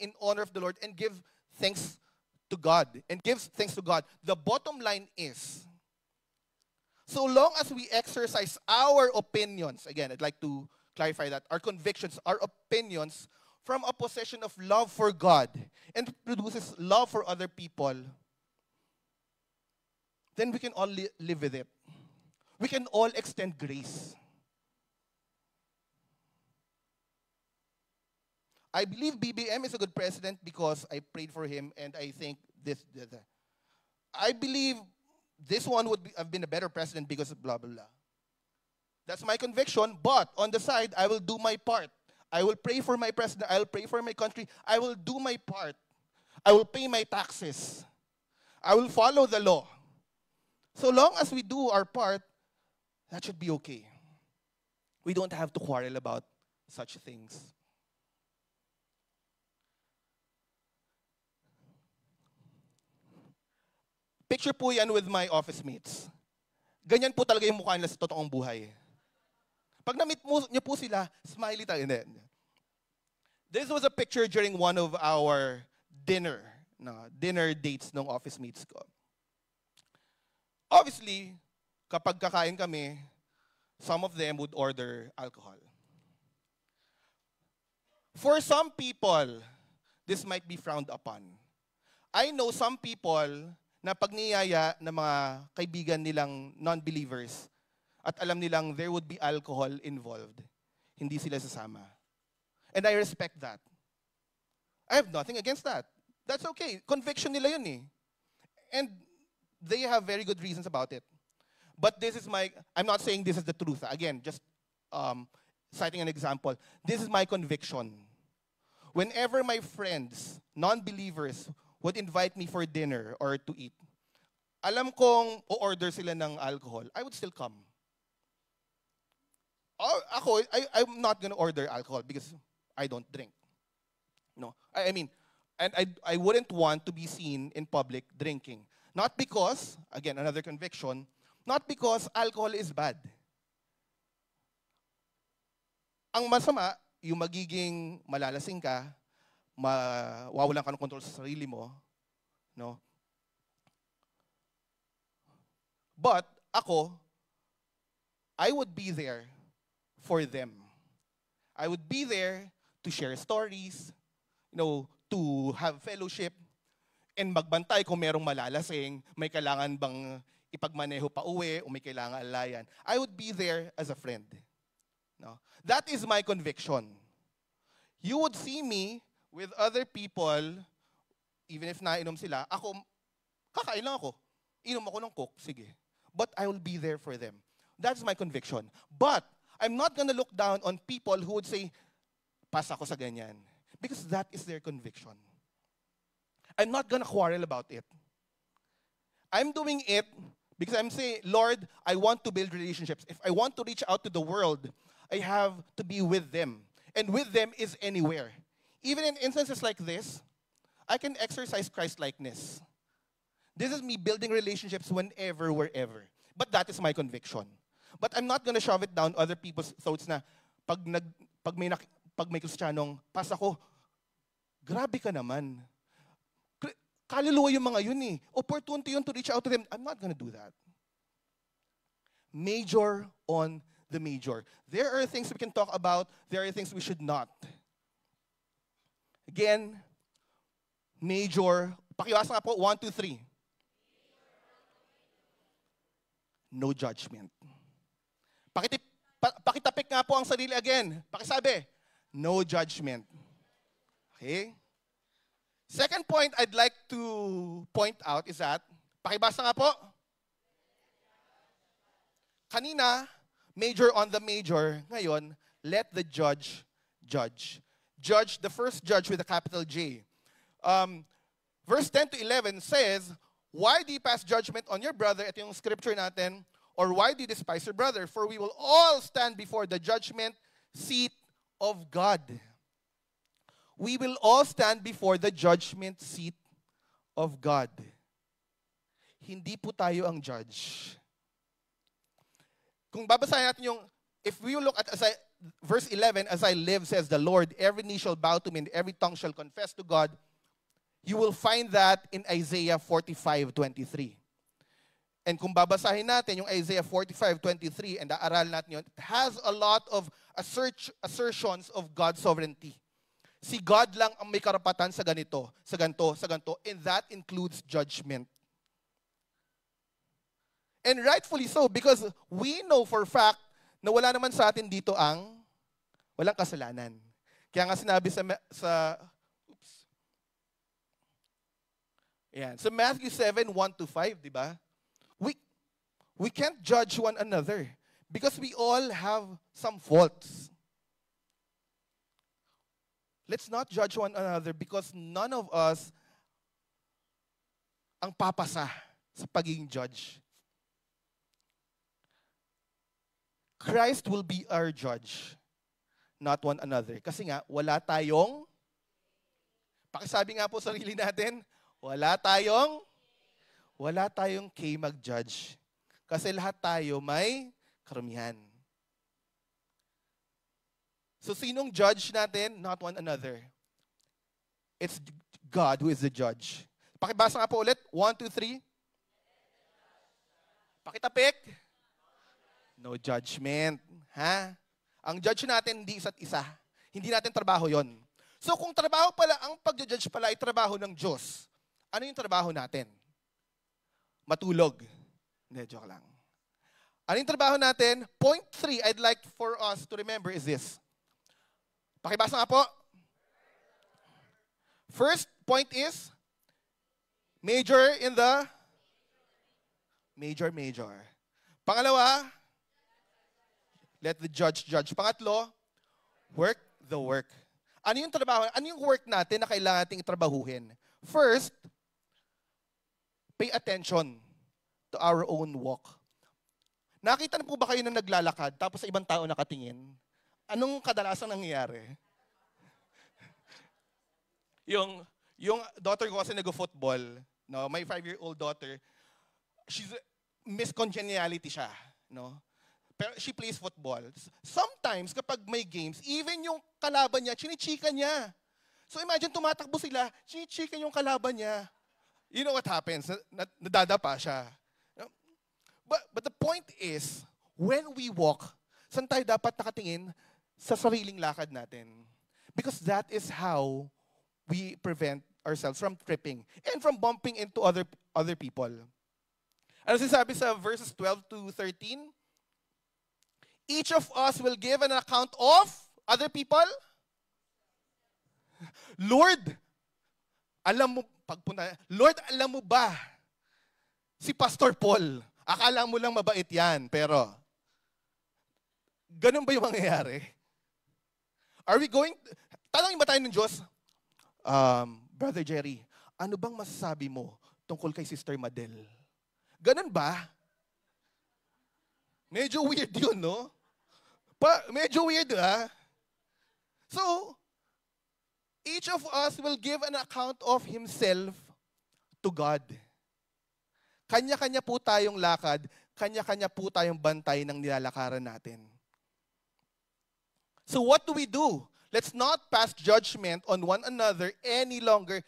in honor of the Lord and gives thanks to God. The bottom line is, so long as we exercise our opinions, again, I'd like to clarify that, our convictions, our opinions, from a possession of love for God, and produces love for other people, then we can all live with it. We can all extend grace. I believe BBM is a good president because I prayed for him and I think this. I believe this one would have been a better president because of blah, blah, blah. That's my conviction, but on the side, I will do my part. I will pray for my president. I will pray for my country. I will do my part. I will pay my taxes. I will follow the law. So long as we do our part, that should be okay. We don't have to quarrel about such things. Picture po yan with my office mates. Ganyan po talaga yung mukha nila sa totoong buhay. Pag na-meet niyo po sila, smiley tayo. This was a picture during one of our dinner dates ng office mates ko. Obviously, kapag kakain kami, some of them would order alcohol. For some people, this might be frowned upon. I know some people na pag niyaya ng mga kaibigan nilang non-believers at alam nilang there would be alcohol involved, hindi sila sasama. And I respect that. I have nothing against that. That's okay. Conviction nila yun eh. And they have very good reasons about it. But this is I'm not saying this is the truth. Again, just citing an example. This is my conviction. Whenever my friends, non-believers, would invite me for dinner or to eat, alam kong o-order sila ng alcohol, I would still come. I'm not gonna order alcohol because I don't drink. No, I mean, and I wouldn't want to be seen in public drinking. Not because, again, another conviction, not because alcohol is bad. Ang masama, yung magiging malalasing ka, mawawalan ka ng kontrol sa sarili mo, no? But ako, I would be there for them. I would be there to share stories, to have fellowship, and magbantay kung merong malalasing, may kailangan bang ipagmaneho pa uwi, o may kailangan alayan. I would be there as a friend. No? That is my conviction. You would see me with other people, even if nainom sila, kakain lang ako. Inom ako ng Coke, sige. But I will be there for them. That's my conviction. But I'm not gonna look down on people who would say, pas ako sa ganyan. Because that is their conviction. I'm not gonna quarrel about it. I'm doing it because I'm saying, Lord, I want to build relationships. If I want to reach out to the world, I have to be with them. And with them is anywhere. Even in instances like this, I can exercise Christ-likeness. This is me building relationships whenever, wherever. But that is my conviction. But I'm not gonna shove it down other people's throats na pag may Kristiyanong, pas ako, grabe ka naman. Kaluluwa yung mga yun eh. Opportunity yun to reach out to them. I'm not gonna do that. Major on the major. There are things we can talk about. There are things we should not. Again, major. Pakiwasa nga po, 1, 2, 3. No judgment. Pakitapik nga po ang sarili again. Pakisabi, no judgment. Okay? Second point I'd like to point out is that, pakibasa nga po. Kanina, major on the major. Ngayon, let the judge judge. Judge, the first judge with a capital J. Verse 10 to 11 says, why do you pass judgment on your brother? Ito yung scripture natin. Or why do you despise your brother? For we will all stand before the judgment seat of God. We will all stand before the judgment seat of God. Hindi po tayo ang judge. Kung babasahin natin yung, if we look at verse 11, as I live, says the Lord, every knee shall bow to me and every tongue shall confess to God. You will find that in Isaiah 45:23. And kung babasahin natin yung Isaiah 45:23 and aaral natin yun, it has a lot of assertions of God's sovereignty. Si God lang ang may karapatan sa ganito, sa ganito, sa ganito, and that includes judgment. And rightfully so, because we know for fact na wala naman sa atin dito ang walang kasalanan. Kaya nga sinabi sa Matthew 7:1-5, di ba? We can't judge one another because we all have some faults. Let's not judge one another because none of us ang papasa sa pagiging judge. Christ will be our judge, not one another. Kasi nga, wala tayong, pakisabi nga po sarili natin, wala tayong kay mag-judge. Kasi lahat tayo may karumihan. So sinong judge natin? Not one another. It's God who is the judge. Pakibasa nga po ulit. 1, 2, 3. Pakitapik. No judgment. Ha? Ang judge natin, hindi isa't isa. Hindi natin trabaho yon. So kung trabaho pala, ang pag-judge pala ay trabaho ng Diyos. Ano yung trabaho natin? Matulog. Hindi, joke lang. Ano yung trabaho natin? Point 3 I'd like for us to remember is this. Pakibasa nga po. First point is, major in the major. Pangalawa, let the judge judge. Pangatlo, work the work. Ano yung trabaho? Ano yung work natin na kailangan nating itrabahuhin? First, pay attention to our own walk. Nakita na po ba kayo na naglalakad tapos sa ibang tao nakatingin? Anong kadalasang nangyayari? yung daughter ko kasi nag-football, no? My 5-year-old daughter, Miss Congeniality siya, no? Pero she plays football. Sometimes kapag may games, even yung kalaban niya, chinichika niya. So imagine tumatakbo sila, chinichika yung kalaban niya. You know what happens? Nadadapa siya. But the point is, when we walk, saan tayo dapat nakatingin? Sa sariling lakad natin. Because that is how we prevent ourselves from tripping and from bumping into other people. Ano sinasabi sa verses 12-13? Each of us will give an account of other people. Lord, alam mo ba si Pastor Paul? Akala mo lang mabait yan, pero ganun ba yung mangyayari? Tanongin ba tayo ng Diyos? Brother Jerry, ano bang masasabi mo tungkol kay Sister Madel? Ganun ba? Medyo weird yun, no? Medyo weird, ha? So, each of us will give an account of himself to God. Kanya-kanya po tayong lakad, kanya-kanya po tayong bantay ng nilalakaran natin. So what do? Let's not pass judgment on one another any longer.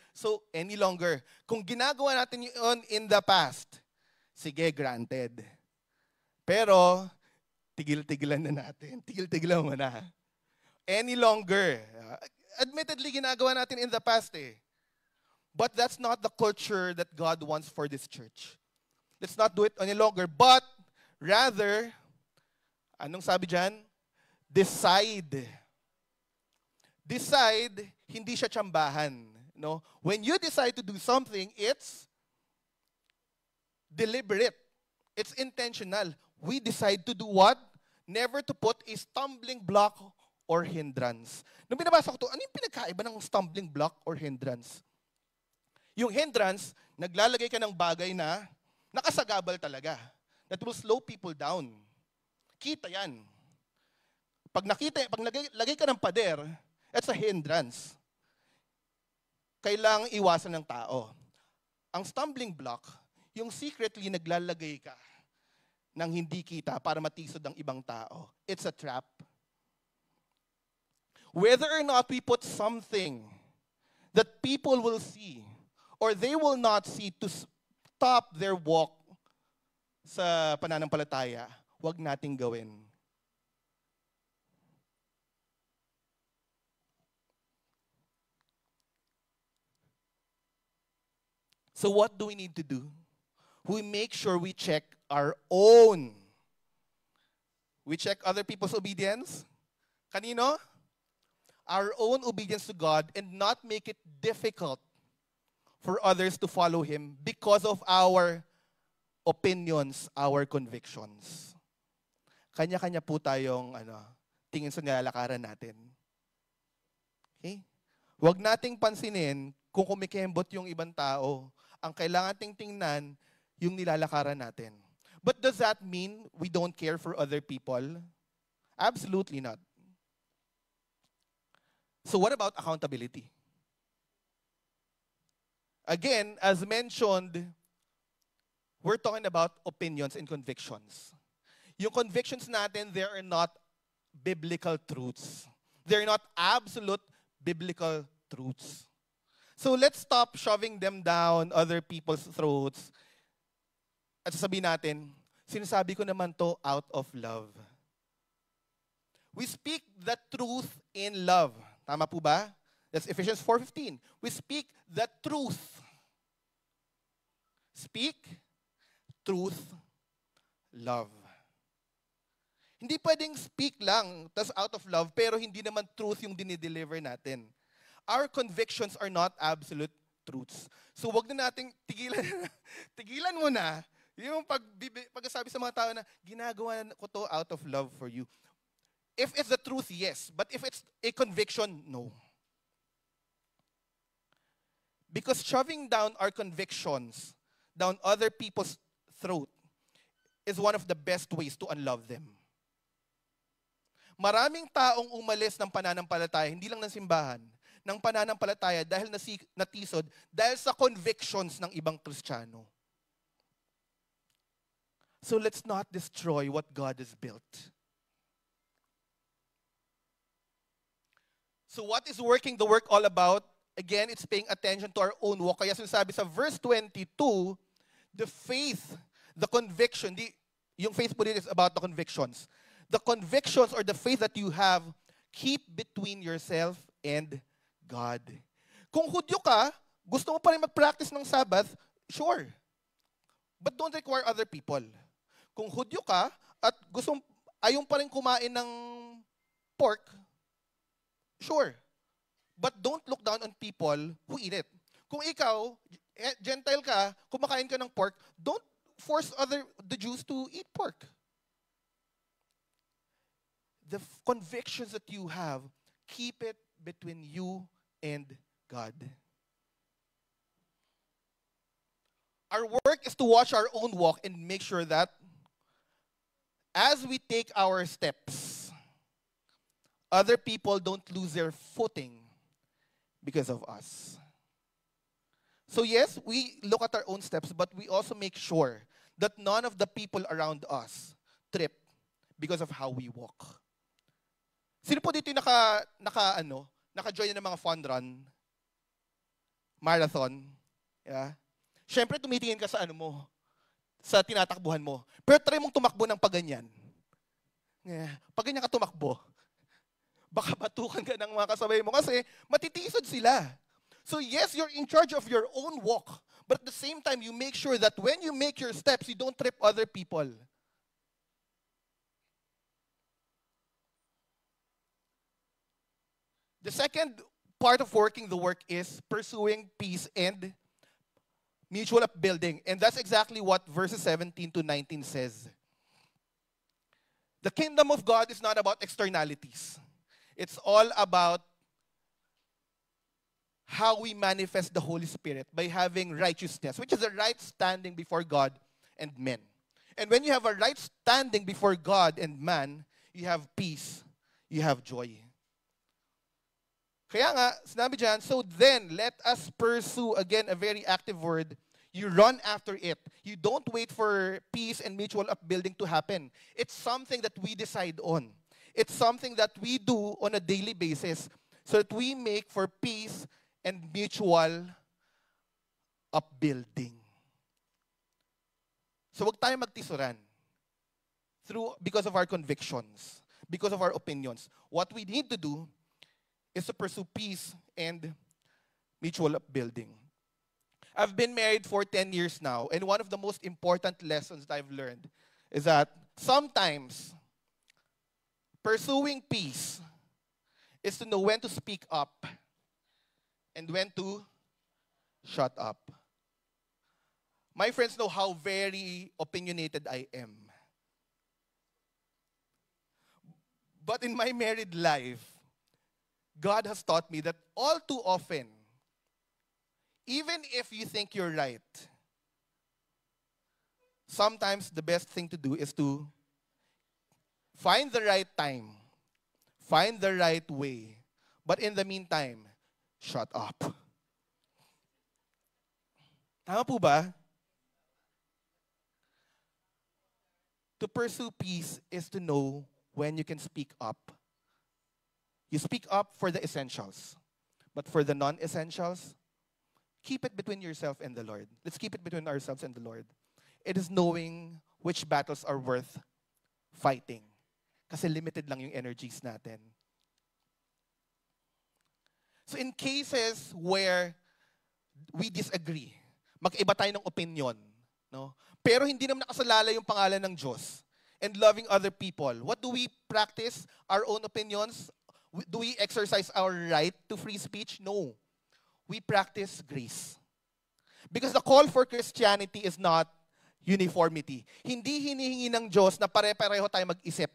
Kung ginagawa natin yun in the past, sige, granted. Pero, tigil-tigilan na natin. Tigil-tigilan mo na. Any longer. Admittedly, ginagawa natin in the past eh. But that's not the culture that God wants for this church. Let's not do it any longer. But, rather, anong sabi dyan? Decide. Decide, hindi siya tsambahan. No? When you decide to do something, it's deliberate. It's intentional. We decide to do what? Never to put a stumbling block or hindrance. Nung binabasa ko to, ano yung pinagkaiba ng stumbling block or hindrance? Yung hindrance, naglalagay ka ng bagay na nakasagabal talaga. that will slow people down. Kita yan. Pag lagay ka ng pader, it's a hindrance. Kailangang iwasan ng tao. Ang stumbling block, yung secretly naglalagay ka ng hindi kita para matisod ang ibang tao. It's a trap. Whether or not we put something that people will see or they will not see to stop their walk sa pananampalataya, huwag nating gawin. So what do we need to do? We make sure we check our own. We check other people's obedience. Kanino? Our own obedience to God and not make it difficult for others to follow Him because of our opinions, our convictions. Kanya-kanya po tayong tingin sa nilalakaran natin. Okay? Huwag nating pansinin kung kumikembot yung ibang tao. Ang kailangan ting tingnan yung nilalakaran natin. But does that mean we don't care for other people? Absolutely not. So what about accountability? Again, as mentioned, we're talking about opinions and convictions. Yung convictions natin, they are not biblical truths. They're not absolute biblical truths. So let's stop shoving them down other people's throats. At sasabihin natin, sinasabi ko naman to out of love. We speak the truth in love. Tama po ba? That's Ephesians 4:15. We speak the truth. Speak, truth, love. Hindi pwedeng speak lang, tas out of love, pero hindi naman truth yung dinideliver natin. Our convictions are not absolute truths. So wag na nating tigilan mo na yung pagsabi sa mga tao na ginagawa ko to out of love for you. If it's the truth, yes. But if it's a conviction, no. Because shoving down our convictions down other people's throat is one of the best ways to unlove them. Maraming taong umalis ng pananampalataya, hindi lang ng simbahan, ng pananampalataya dahil natisod, dahil sa convictions ng ibang Kristiyano. So let's not destroy what God has built. So what is working the work all about? Again, it's paying attention to our own walk. Kaya sinasabi sa verse 22, the faith, the conviction, yung faith po din is about the convictions. The convictions or the faith that you have, keep between yourself and God. Kung Hudyo ka, gusto mo pa rin mag-practice ng Sabbath, sure. But don't require other people. Kung Hudyo ka at ayaw pa rin kumain ng pork, sure. But don't look down on people who eat it. Kung ikaw, Gentile ka, kumakain ka ng pork, don't force the Jews to eat pork. The convictions that you have, keep it between you and God. Our work is to watch our own walk and make sure that as we take our steps, other people don't lose their footing because of us. So yes, we look at our own steps, but we also make sure that none of the people around us trip because of how we walk. Sino po dito yung naka-join ng mga fun run, marathon? Yeah. Siyempre, tumitingin ka sa sa tinatakbuhan mo. Pero try mong tumakbo ng paganyan. Yeah. Pag ganyan ka tumakbo, baka batukan ka ng mga kasabay mo kasi matitisod sila. So yes, you're in charge of your own walk. But at the same time, you make sure that when you make your steps, you don't trip other people. The second part of working the work is pursuing peace and mutual upbuilding. And that's exactly what verses 17 to 19 says. The kingdom of God is not about externalities. It's all about how we manifest the Holy Spirit by having righteousness, which is the right standing before God and men. And when you have a right standing before God and man, you have peace, you have joy. Kaya nga, sinabi dyan, so then, let us pursue, again, a very active word. You run after it. You don't wait for peace and mutual upbuilding to happen. It's something that we decide on. It's something that we do on a daily basis so that we make for peace and mutual upbuilding. So wag tayo magtisuran because of our convictions, because of our opinions. What we need to do is to pursue peace and mutual upbuilding. I've been married for 10 years now, and one of the most important lessons that I've learned is that sometimes pursuing peace is to know when to speak up and when to shut up. My friends know how very opinionated I am. But in my married life, God has taught me that all too often, even if you think you're right, sometimes the best thing to do is to find the right time, find the right way, but in the meantime, shut up. Tama po ba? To pursue peace is to know when you can speak up. You speak up for the essentials, but for the non-essentials, keep it between yourself and the Lord. Let's keep it between ourselves and the Lord. It is knowing which battles are worth fighting. Kasi limited lang yung energies natin. So in cases where we disagree, mag-iba tayo ng opinion, no? Pero hindi naman nakasalalay yung pangalan ng Diyos and loving other people. What do we practice? Our own opinions? Do we exercise our right to free speech? No. We practice grace. Because the call for Christianity is not uniformity. Hindi hinihingi ng Diyos na pare-pareho tayo mag-isip.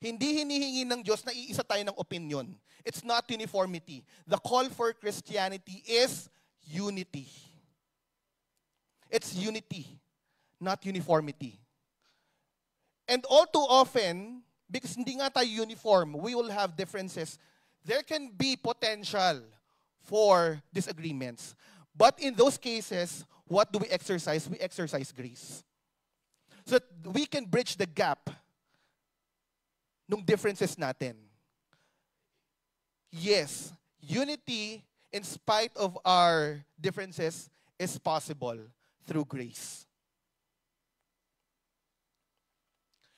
Hindi hinihingi ng Diyos na iisa tayo ng opinion. It's not uniformity. The call for Christianity is unity. It's unity, not uniformity. And all too often, because hindi nga tayo uniform, we will have differences. There can be potential for disagreements. But in those cases, what do we exercise? We exercise grace. So that we can bridge the gap nung differences natin. Yes, unity in spite of our differences is possible through grace.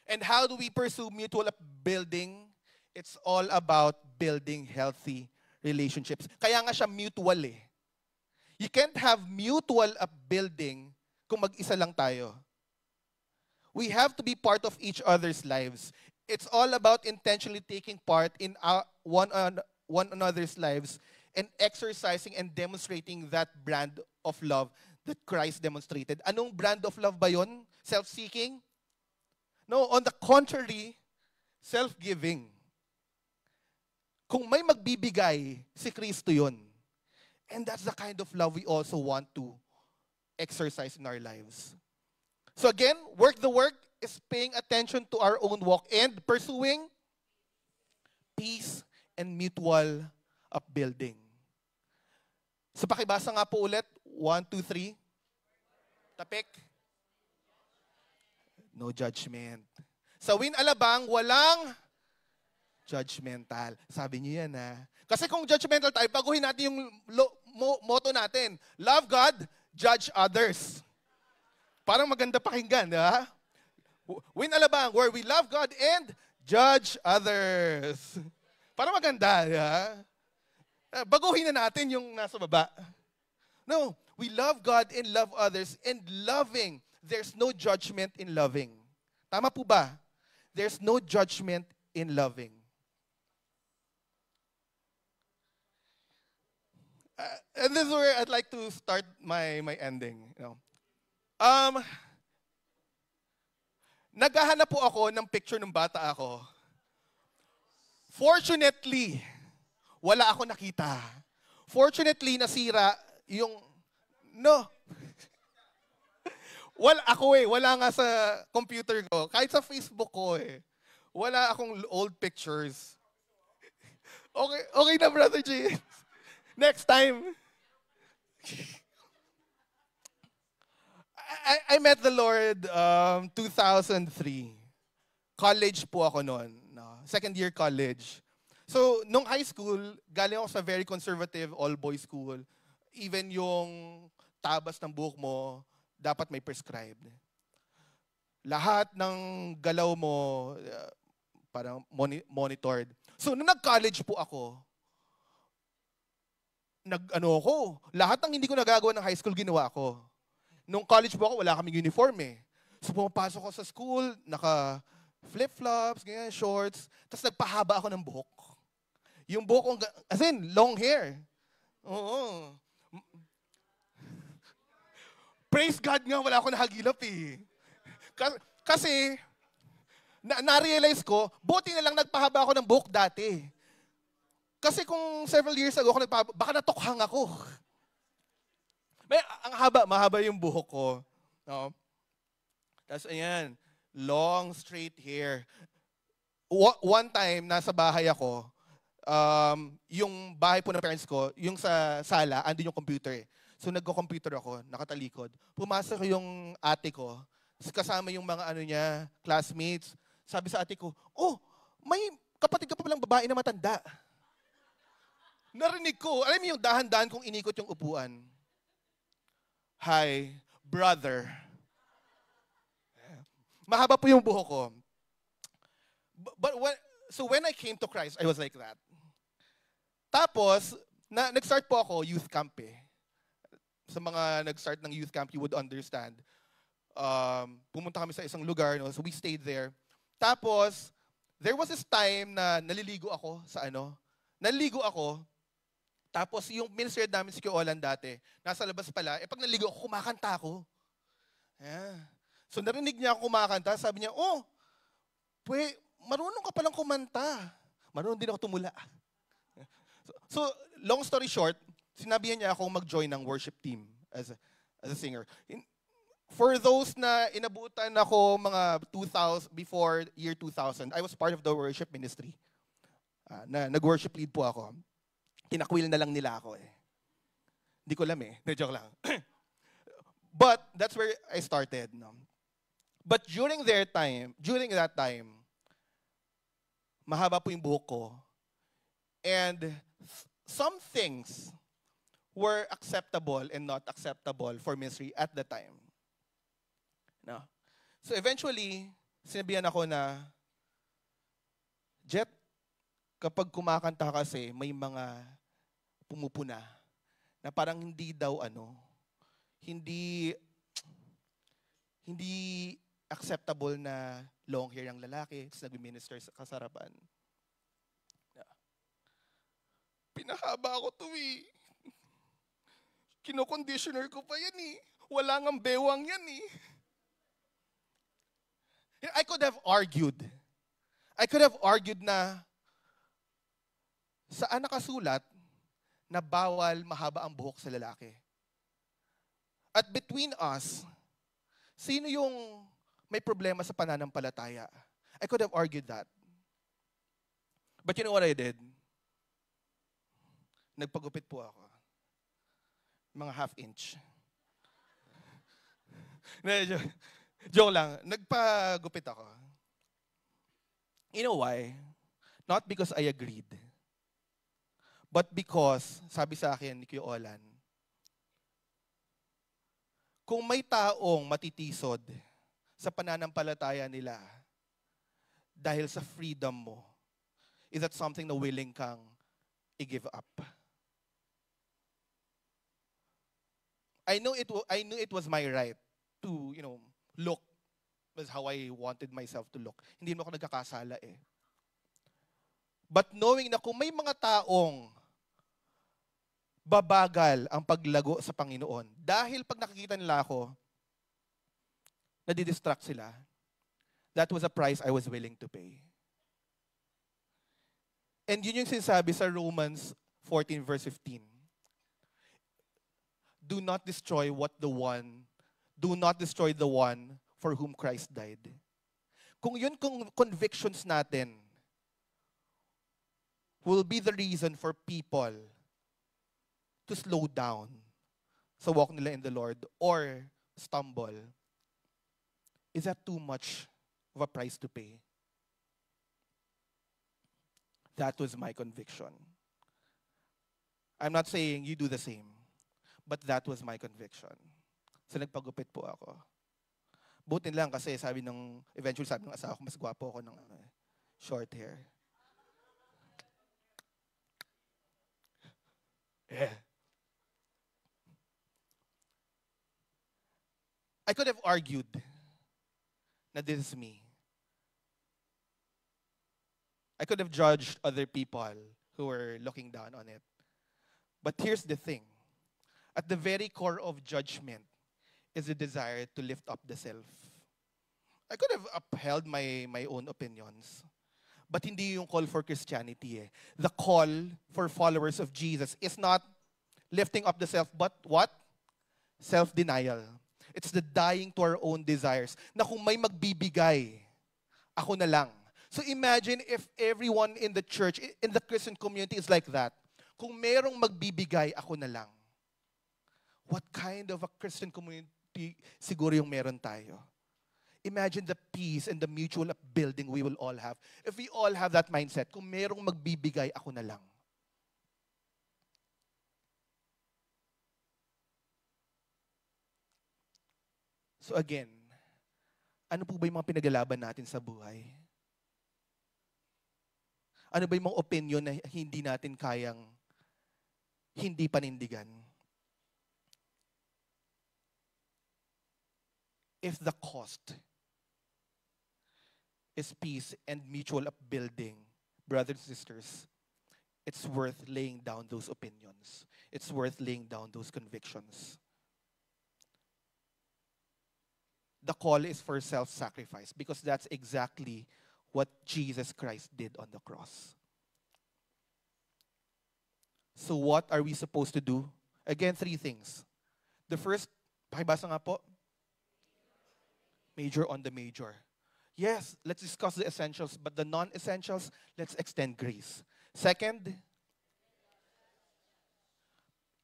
And how do we pursue mutual upbuilding? It's all about building healthy relationships. Kaya nga siya mutual eh. You can't have mutual upbuilding kung mag-isa lang tayo. We have to be part of each other's lives. It's all about intentionally taking part in one another's lives and exercising and demonstrating that brand of love that Christ demonstrated. Anong brand of love ba yun? Self-seeking? No, on the contrary, self-giving. Kung may magbibigay, si Kristo yun. And that's the kind of love we also want to exercise in our lives. So again, work the work is paying attention to our own walk and pursuing peace and mutual upbuilding. So pakibasa nga po ulit. 1, 2, 3. Tapik. No judgment. Sa Win Alabang, walang judgmental. Sabi niyo yan ha. Kasi kung judgmental tayo, baguhin natin yung motto natin. Love God, judge others. Parang maganda pakinggan, di ba? Win Alabang, where we love God and judge others. Parang maganda, di ba? Baguhin na natin yung nasa baba. No, we love God and love others. And loving, there's no judgment in loving. Tama po ba? There's no judgment in loving. And this is where I'd like to start my ending. You know. Naghahanap po ako ng picture ng bata ako. Fortunately, wala ako nakita. Fortunately, nasira yung... No. Wala nga sa computer ko. Kahit sa Facebook ko eh. Wala akong old pictures. Okay na, Brother James. Next time. I met the Lord 2003. College po ako noon. No? Second year college. So, nung high school, galing ako sa very conservative all-boys school. Even yung tabas ng buhok mo, dapat may prescribed. Lahat ng galaw mo, parang monitored. So, nung nag-college po ako, lahat ng hindi ko nagagawa ng high school, ginawa ko. Nung college po ako, wala kaming uniform eh. So, pumapasok ako sa school, naka flip-flops, ganyan, shorts, tapos nagpahaba ako ng buhok. Yung buhok ko, as in, long hair. Oo. Praise God nga, wala ako nakagilap eh. Kasi, na-realize ko, buti na lang nagpahaba ako ng buhok dati. Kasi kung several years ago ako nagpahaba, baka natukhang ako. Mahaba yung buhok ko. No? Tapos ayan, long straight hair. One time, nasa bahay ako, yung bahay po ng parents ko, yung sa sala, andun yung computer eh. So nagko-computer ako, nakatalikod. Pumasok yung ate ko, kasama yung mga classmates. Sabi sa ate ko, oh, may kapatid ka pa palang babae na matanda. Narinig ko, alam mo yung dahan-dahan kong inikot yung upuan. Hi, brother. Mahaba po yung buhok ko. So when I came to Christ, I was like that. Tapos, nag-start po ako youth camp eh. Sa mga nag-start ng youth camp, you would understand. Pumunta kami sa isang lugar, no? So we stayed there. Tapos, there was this time na naliligo ako sa Naliligo ako, tapos yung ministry namin si Kiolan dati, nasa labas pala, pag naliligo ako, kumakanta ako. Yeah. So narinig niya ako kumakanta, sabi niya, oh, marunong ka palang kumanta. Marunong din ako tumula. So long story short, sinabihan niya ako mag-join ng worship team as a singer. For those na inabutan ako mga 2000, before year 2000, I was part of the worship ministry. Nag-worship lead po ako. Kinakwil na lang nila ako eh. Hindi ko alam eh. Joke lang. But that's where I started. No? But during that time, mahaba po yung buhok ko. And some things were acceptable and not acceptable for ministry at the time. No? So eventually, sinabihan ako na, Jet, kapag kumakanta kasi, may mga pumupuna na parang hindi acceptable na long hair ang lalaki, tapos nag-minister sa kasarapan. Pinahaba ako to eh. Kino-conditioner ko pa yan eh. Wala ngang bewang yan eh. I could have argued na saan nakasulat na bawal mahaba ang buhok sa lalaki. At between us, sino yung may problema sa pananampalataya? I could have argued that. But you know what I did? Nagpagupit po ako. Mga half inch. Joke lang. Nagpagupit ako. You know why? Not because I agreed. But because, sabi sa akin ni Kuya Olan, kung may taong matitisod sa pananampalataya nila dahil sa freedom mo, is that something na willing kang i-give up? I knew it was my right to, look as how I wanted myself to look. Hindi mo ako nagkakasala eh. But knowing na kung may mga taong babagal ang paglago sa Panginoon, dahil pag nakikita nila ako, nadidistract sila, that was a price I was willing to pay. And yun yung sinasabi sa Romans 14 verse 15. Do not destroy what the do not destroy the one for whom Christ died. Kung yun kung convictions natin will be the reason for people to slow down sa walk nila in the Lord or stumble, is that too much of a price to pay? That was my conviction. I'm not saying you do the same, but that was my conviction. So nagpagupit po ako. Buti lang kasi eventually sabi ng asawa ko, mas gwapo ako ng short hair. Yeah. I could have argued that this is me. I could have judged other people who were looking down on it. But here's the thing. At the very core of judgment is the desire to lift up the self. I could have upheld my own opinions. But hindi yung call for Christianity eh. The call for followers of Jesus is not lifting up the self, but what? Self-denial. It's the dying to our own desires. Na kung may magbibigay, ako na lang. So imagine if everyone in the church, in the Christian community is like that. Kung merong magbibigay, ako na lang. What kind of a Christian community siguro yung meron tayo? Imagine the peace and the mutual upbuilding we will all have. If we all have that mindset, kung merong magbibigay, ako na lang. So again, ano po ba yung mga pinaglalaban natin sa buhay? Ano ba yung mga opinion na hindi natin kayang hindi panindigan? If the cost is peace and mutual upbuilding, brothers and sisters, it's worth laying down those opinions. It's worth laying down those convictions. The call is for self-sacrifice because that's exactly what Jesus Christ did on the cross. So what are we supposed to do? Again, 3 things. The first, pakibasa nga po, major on the major. Yes, let's discuss the essentials, but the non-essentials, let's extend grace. Second,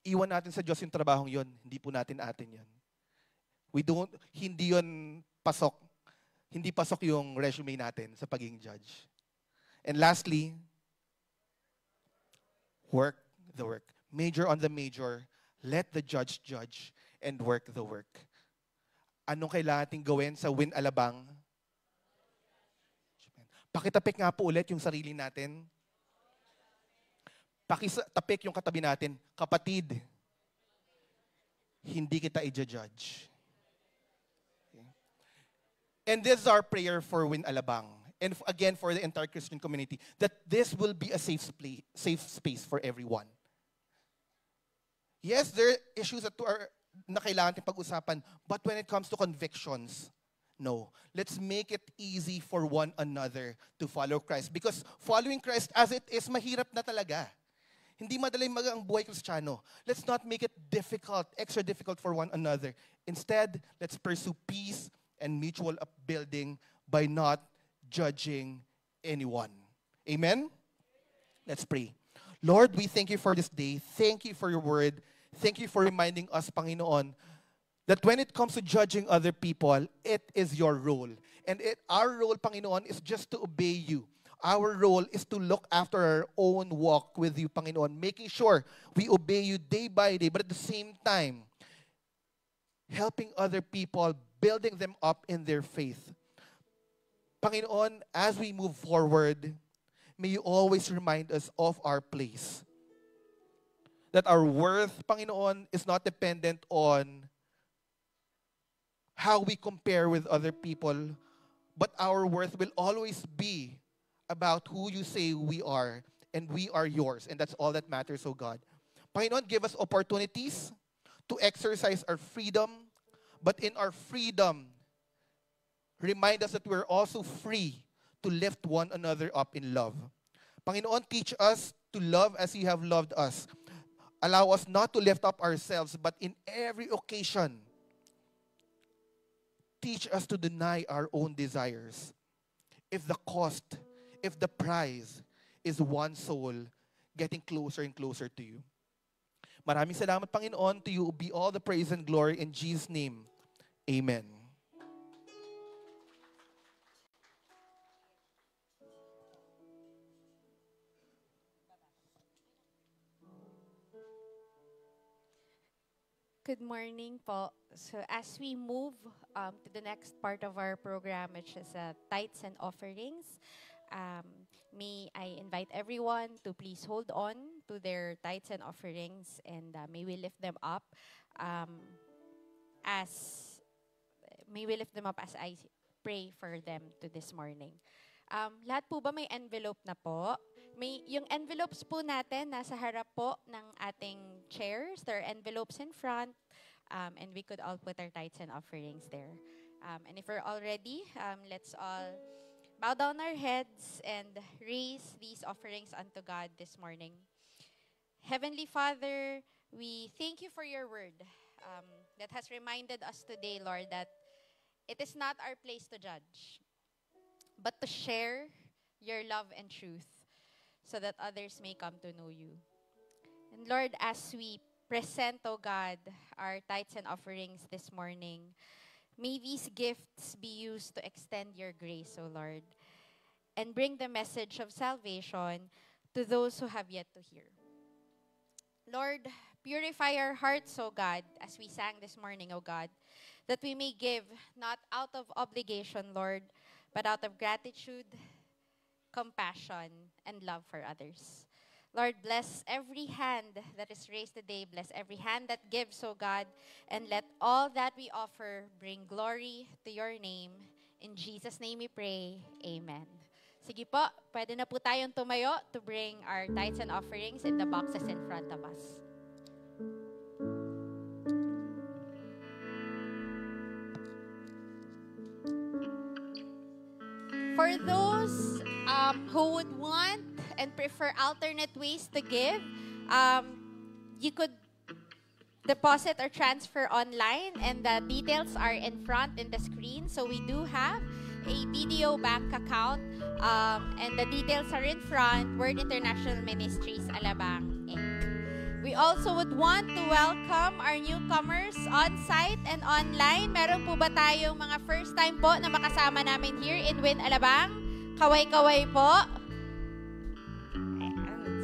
iwan natin sa Diyos yung trabahong yon, hindi po natin atin yan. Hindi yon pasok. Hindi pasok yung resume natin sa pagiging judge. And lastly, work the work. Major on the major, let the judge judge and work the work. Anong kailangan natin gawin sa Win Alabang? Pakitapik nga po ulit yung sarili natin. Pakitapik yung katabi natin. Kapatid, hindi kita i-judge. And this is our prayer for Win Alabang. And again, for the entire Christian community, that this will be a safe space for everyone. Yes, there are issues na kailangan natin pag-usapan, but when it comes to convictions, no. Let's make it easy for one another to follow Christ. Because following Christ as it is, mahirap na talaga. Hindi madali ang buhay Kristiyano. Let's not make it difficult, extra difficult for one another. Instead, let's pursue peace and mutual upbuilding by not judging anyone. Amen? Let's pray. Lord, we thank you for this day. Thank you for your word. Thank you for reminding us, Panginoon, that when it comes to judging other people, it is your role. And our role, Panginoon, is just to obey you. Our role is to look after our own walk with you, Panginoon, making sure we obey you day by day, but at the same time, helping other people, building them up in their faith. Panginoon, as we move forward, may you always remind us of our place. That our worth, Panginoon, is not dependent on how we compare with other people, but our worth will always be about who you say we are, and we are yours, and that's all that matters, oh God. Panginoon, give us opportunities to exercise our freedom, but in our freedom, remind us that we're also free to lift one another up in love. Panginoon, teach us to love as you have loved us. Allow us not to lift up ourselves, but in every occasion, teach us to deny our own desires. If the cost, if the prize is one soul getting closer and closer to you. Maraming salamat, Panginoon. To you be all the praise and glory in Jesus' name. Amen. Good morning po. So as we move to the next part of our program, which is tithes and offerings, may I invite everyone to please hold on to their tithes and offerings, and may we lift them up as I pray for them to this morning. Lahat po ba may envelope na po? Yung envelopes po natin nasa harap po ng ating chairs. There are envelopes in front, and we could all put our tithes and offerings there. And if we're all ready, let's all bow down our heads and raise these offerings unto God this morning. Heavenly Father, we thank you for your word that has reminded us today, Lord, that it is not our place to judge, but to share your love and truth so that others may come to know you. And Lord, as we present, oh God, our tithes and offerings this morning, may these gifts be used to extend your grace, O Lord, and bring the message of salvation to those who have yet to hear. Lord, purify our hearts, O God, as we sang this morning, O God, that we may give not out of obligation, Lord, but out of gratitude, compassion, and love for others. Lord, bless every hand that is raised today. Bless every hand that gives, O God. And let all that we offer bring glory to your name. In Jesus' name we pray. Amen. Sige po, pwede na po tayong tumayo to bring our tithes and offerings in the boxes in front of us. For those who would want and prefer alternate ways to give, you could deposit or transfer online, and the details are in front in the screen. So we do have a BDO bank account, and the details are in front, Word International Ministries, Alabang, Inc. We also would want to welcome our newcomers on-site and online. Meron po ba tayong mga first time po na makasama namin here in Win, Alabang? Kaway-kaway po.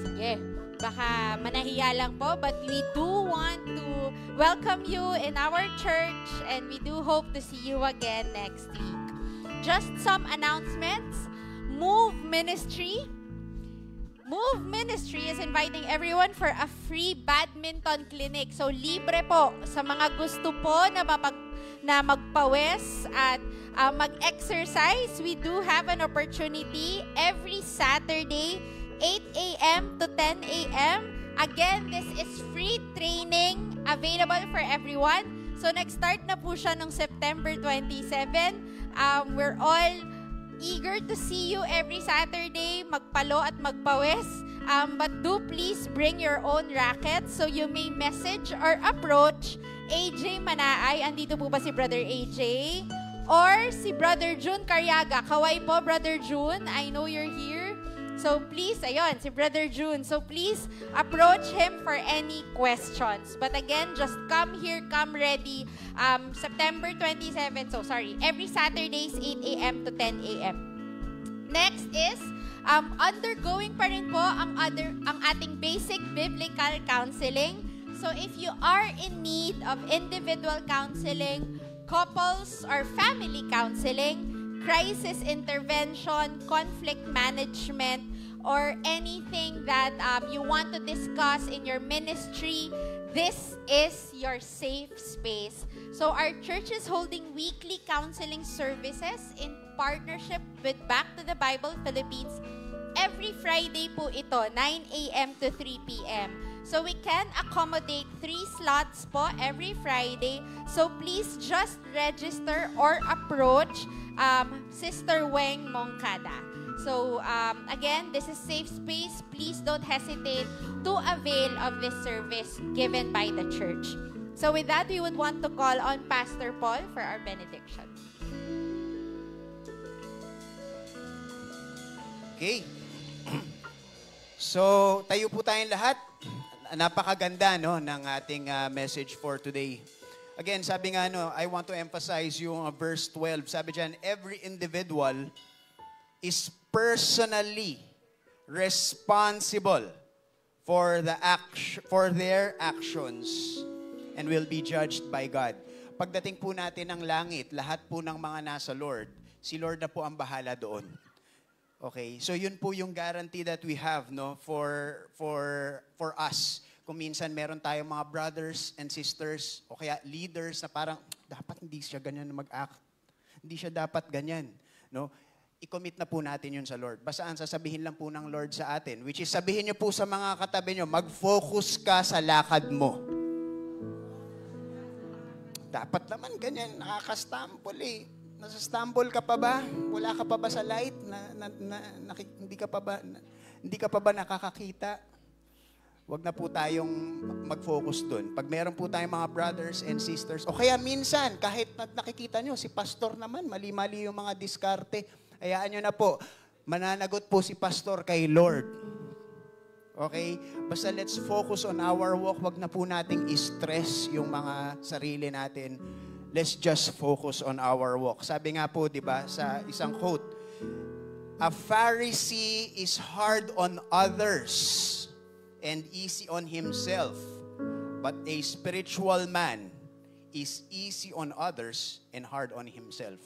Sige, baka manahiya lang po, but we do want to welcome you in our church, and we do hope to see you again next week. Just some announcements. Move Ministry is inviting everyone for a free badminton clinic. So, libre po sa mga gusto po na magpawis at mag-exercise. We do have an opportunity every Saturday, 8 a.m. to 10 a.m. Again, this is free training available for everyone. So, nag-start na po siya noong September 27. We're all eager to see you every Saturday, magpalo at magpawis. But do please bring your own racket so you may message or approach AJ Manaay. Andito po ba si Brother AJ? Or si Brother June Carriaga. Kaway po, Brother June. I know you're here. So please, ayun, si Brother June. So please approach him for any questions. But again, just come here, come ready. September 27, every Saturdays, 8 a.m. to 10 a.m. Next is, undergoing pa rin po ang ating basic biblical counseling. So if you are in need of individual counseling, couples or family counseling, crisis intervention, conflict management, or anything that you want to discuss in your ministry, this is your safe space. So our church is holding weekly counseling services in partnership with Back to the Bible Philippines. Every Friday po ito, 9 a.m. to 3 p.m. So we can accommodate 3 slots po every Friday. So please just register or approach Sister Weng Mongkada. So again, this is safe space. Please don't hesitate to avail of this service given by the church. So with that, we would want to call on Pastor Paul for our benediction. Okay. So, tayo po tayong lahat. Napakaganda no, ng ating message for today. Again, sabi nga, no, I want to emphasize yung verse 12. Sabi dyan, every individual is personally responsible for their actions and will be judged by God. Pagdating po natin ng langit, lahat po ng mga nasa Lord, si Lord na po ang bahala doon. Okay? So yun po yung guarantee that we have no for us. Kung minsan meron tayong mga brothers and sisters o kaya leaders na parang dapat hindi siya ganyan mag-act. Hindi siya dapat ganyan, no? I-commit na po natin yun sa Lord. Basta ang sasabihin lang po ng Lord sa atin, which is sabihin niyo po sa mga katabi niyo, mag-focus ka sa lakad mo. Dapat naman ganyan, nakaka-stumble eh. Nasa-stumble ka pa ba? Wala ka pa ba sa light? Hindi ka pa ba nakakakita? Huwag na po tayong mag-focus dun. Pag meron po tayong mga brothers and sisters, o kaya minsan, kahit nakikita nyo, si pastor naman, mali-mali yung mga diskarte, hayaan nyo na po, mananagot po si pastor kay Lord. Okay? Basta let's focus on our walk. Huwag na po nating i-stress yung mga sarili natin. Let's just focus on our walk. Sabi nga po, di ba, sa isang quote, a Pharisee is hard on others and easy on himself, but a spiritual man is easy on others and hard on himself.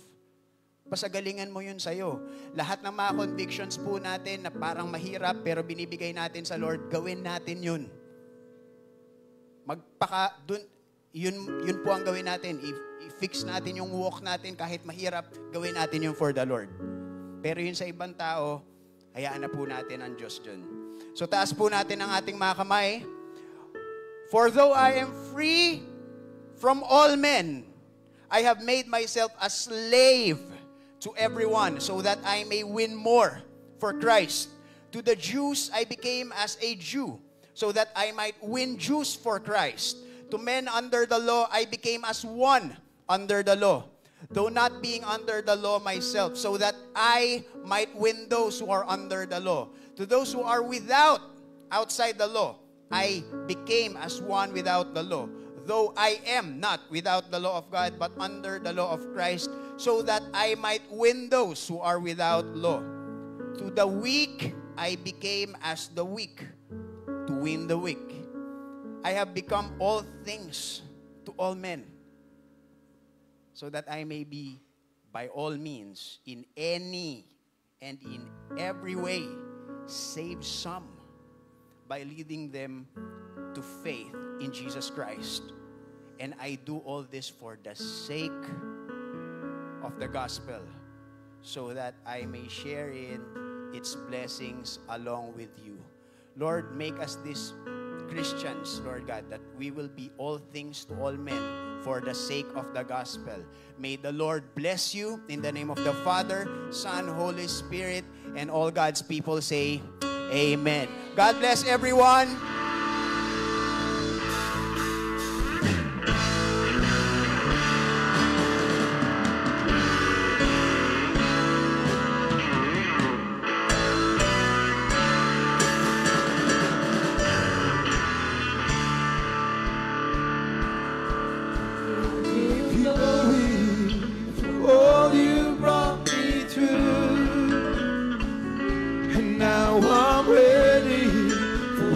Pasagalingan mo yun sa'yo. Lahat ng mga convictions po natin na parang mahirap pero binibigay natin sa Lord, gawin natin yun. Yun po ang gawin natin. I-fix natin yung walk natin kahit mahirap, gawin natin yung for the Lord. Pero yun sa ibang tao, hayaan na po natin ang Diyos dyan. So taas po natin ang ating mga kamay. For though I am free from all men, I have made myself a slave to everyone so that I may win more for Christ. To the Jews, I became as a Jew so that I might win Jews for Christ. To men under the law, I became as one under the law, though not being under the law myself, so that I might win those who are under the law. To those who are outside the law, I became as one without the law, though I am not without the law of God, but under the law of Christ, so that I might win those who are without law. To the weak, I became as the weak, to win the weak. I have become all things to all men, so that I may be, by all means, in any and in every way, save some by leading them to faith in Jesus Christ. And I do all this for the sake of the gospel, so that I may share in its blessings along with you. Lord, make us these Christians, Lord God, that we will be all things to all men for the sake of the gospel. May the Lord bless you in the name of the Father, Son, Holy Spirit, and all God's people say, Amen. God bless everyone.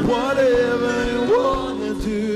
Whatever you wanna do.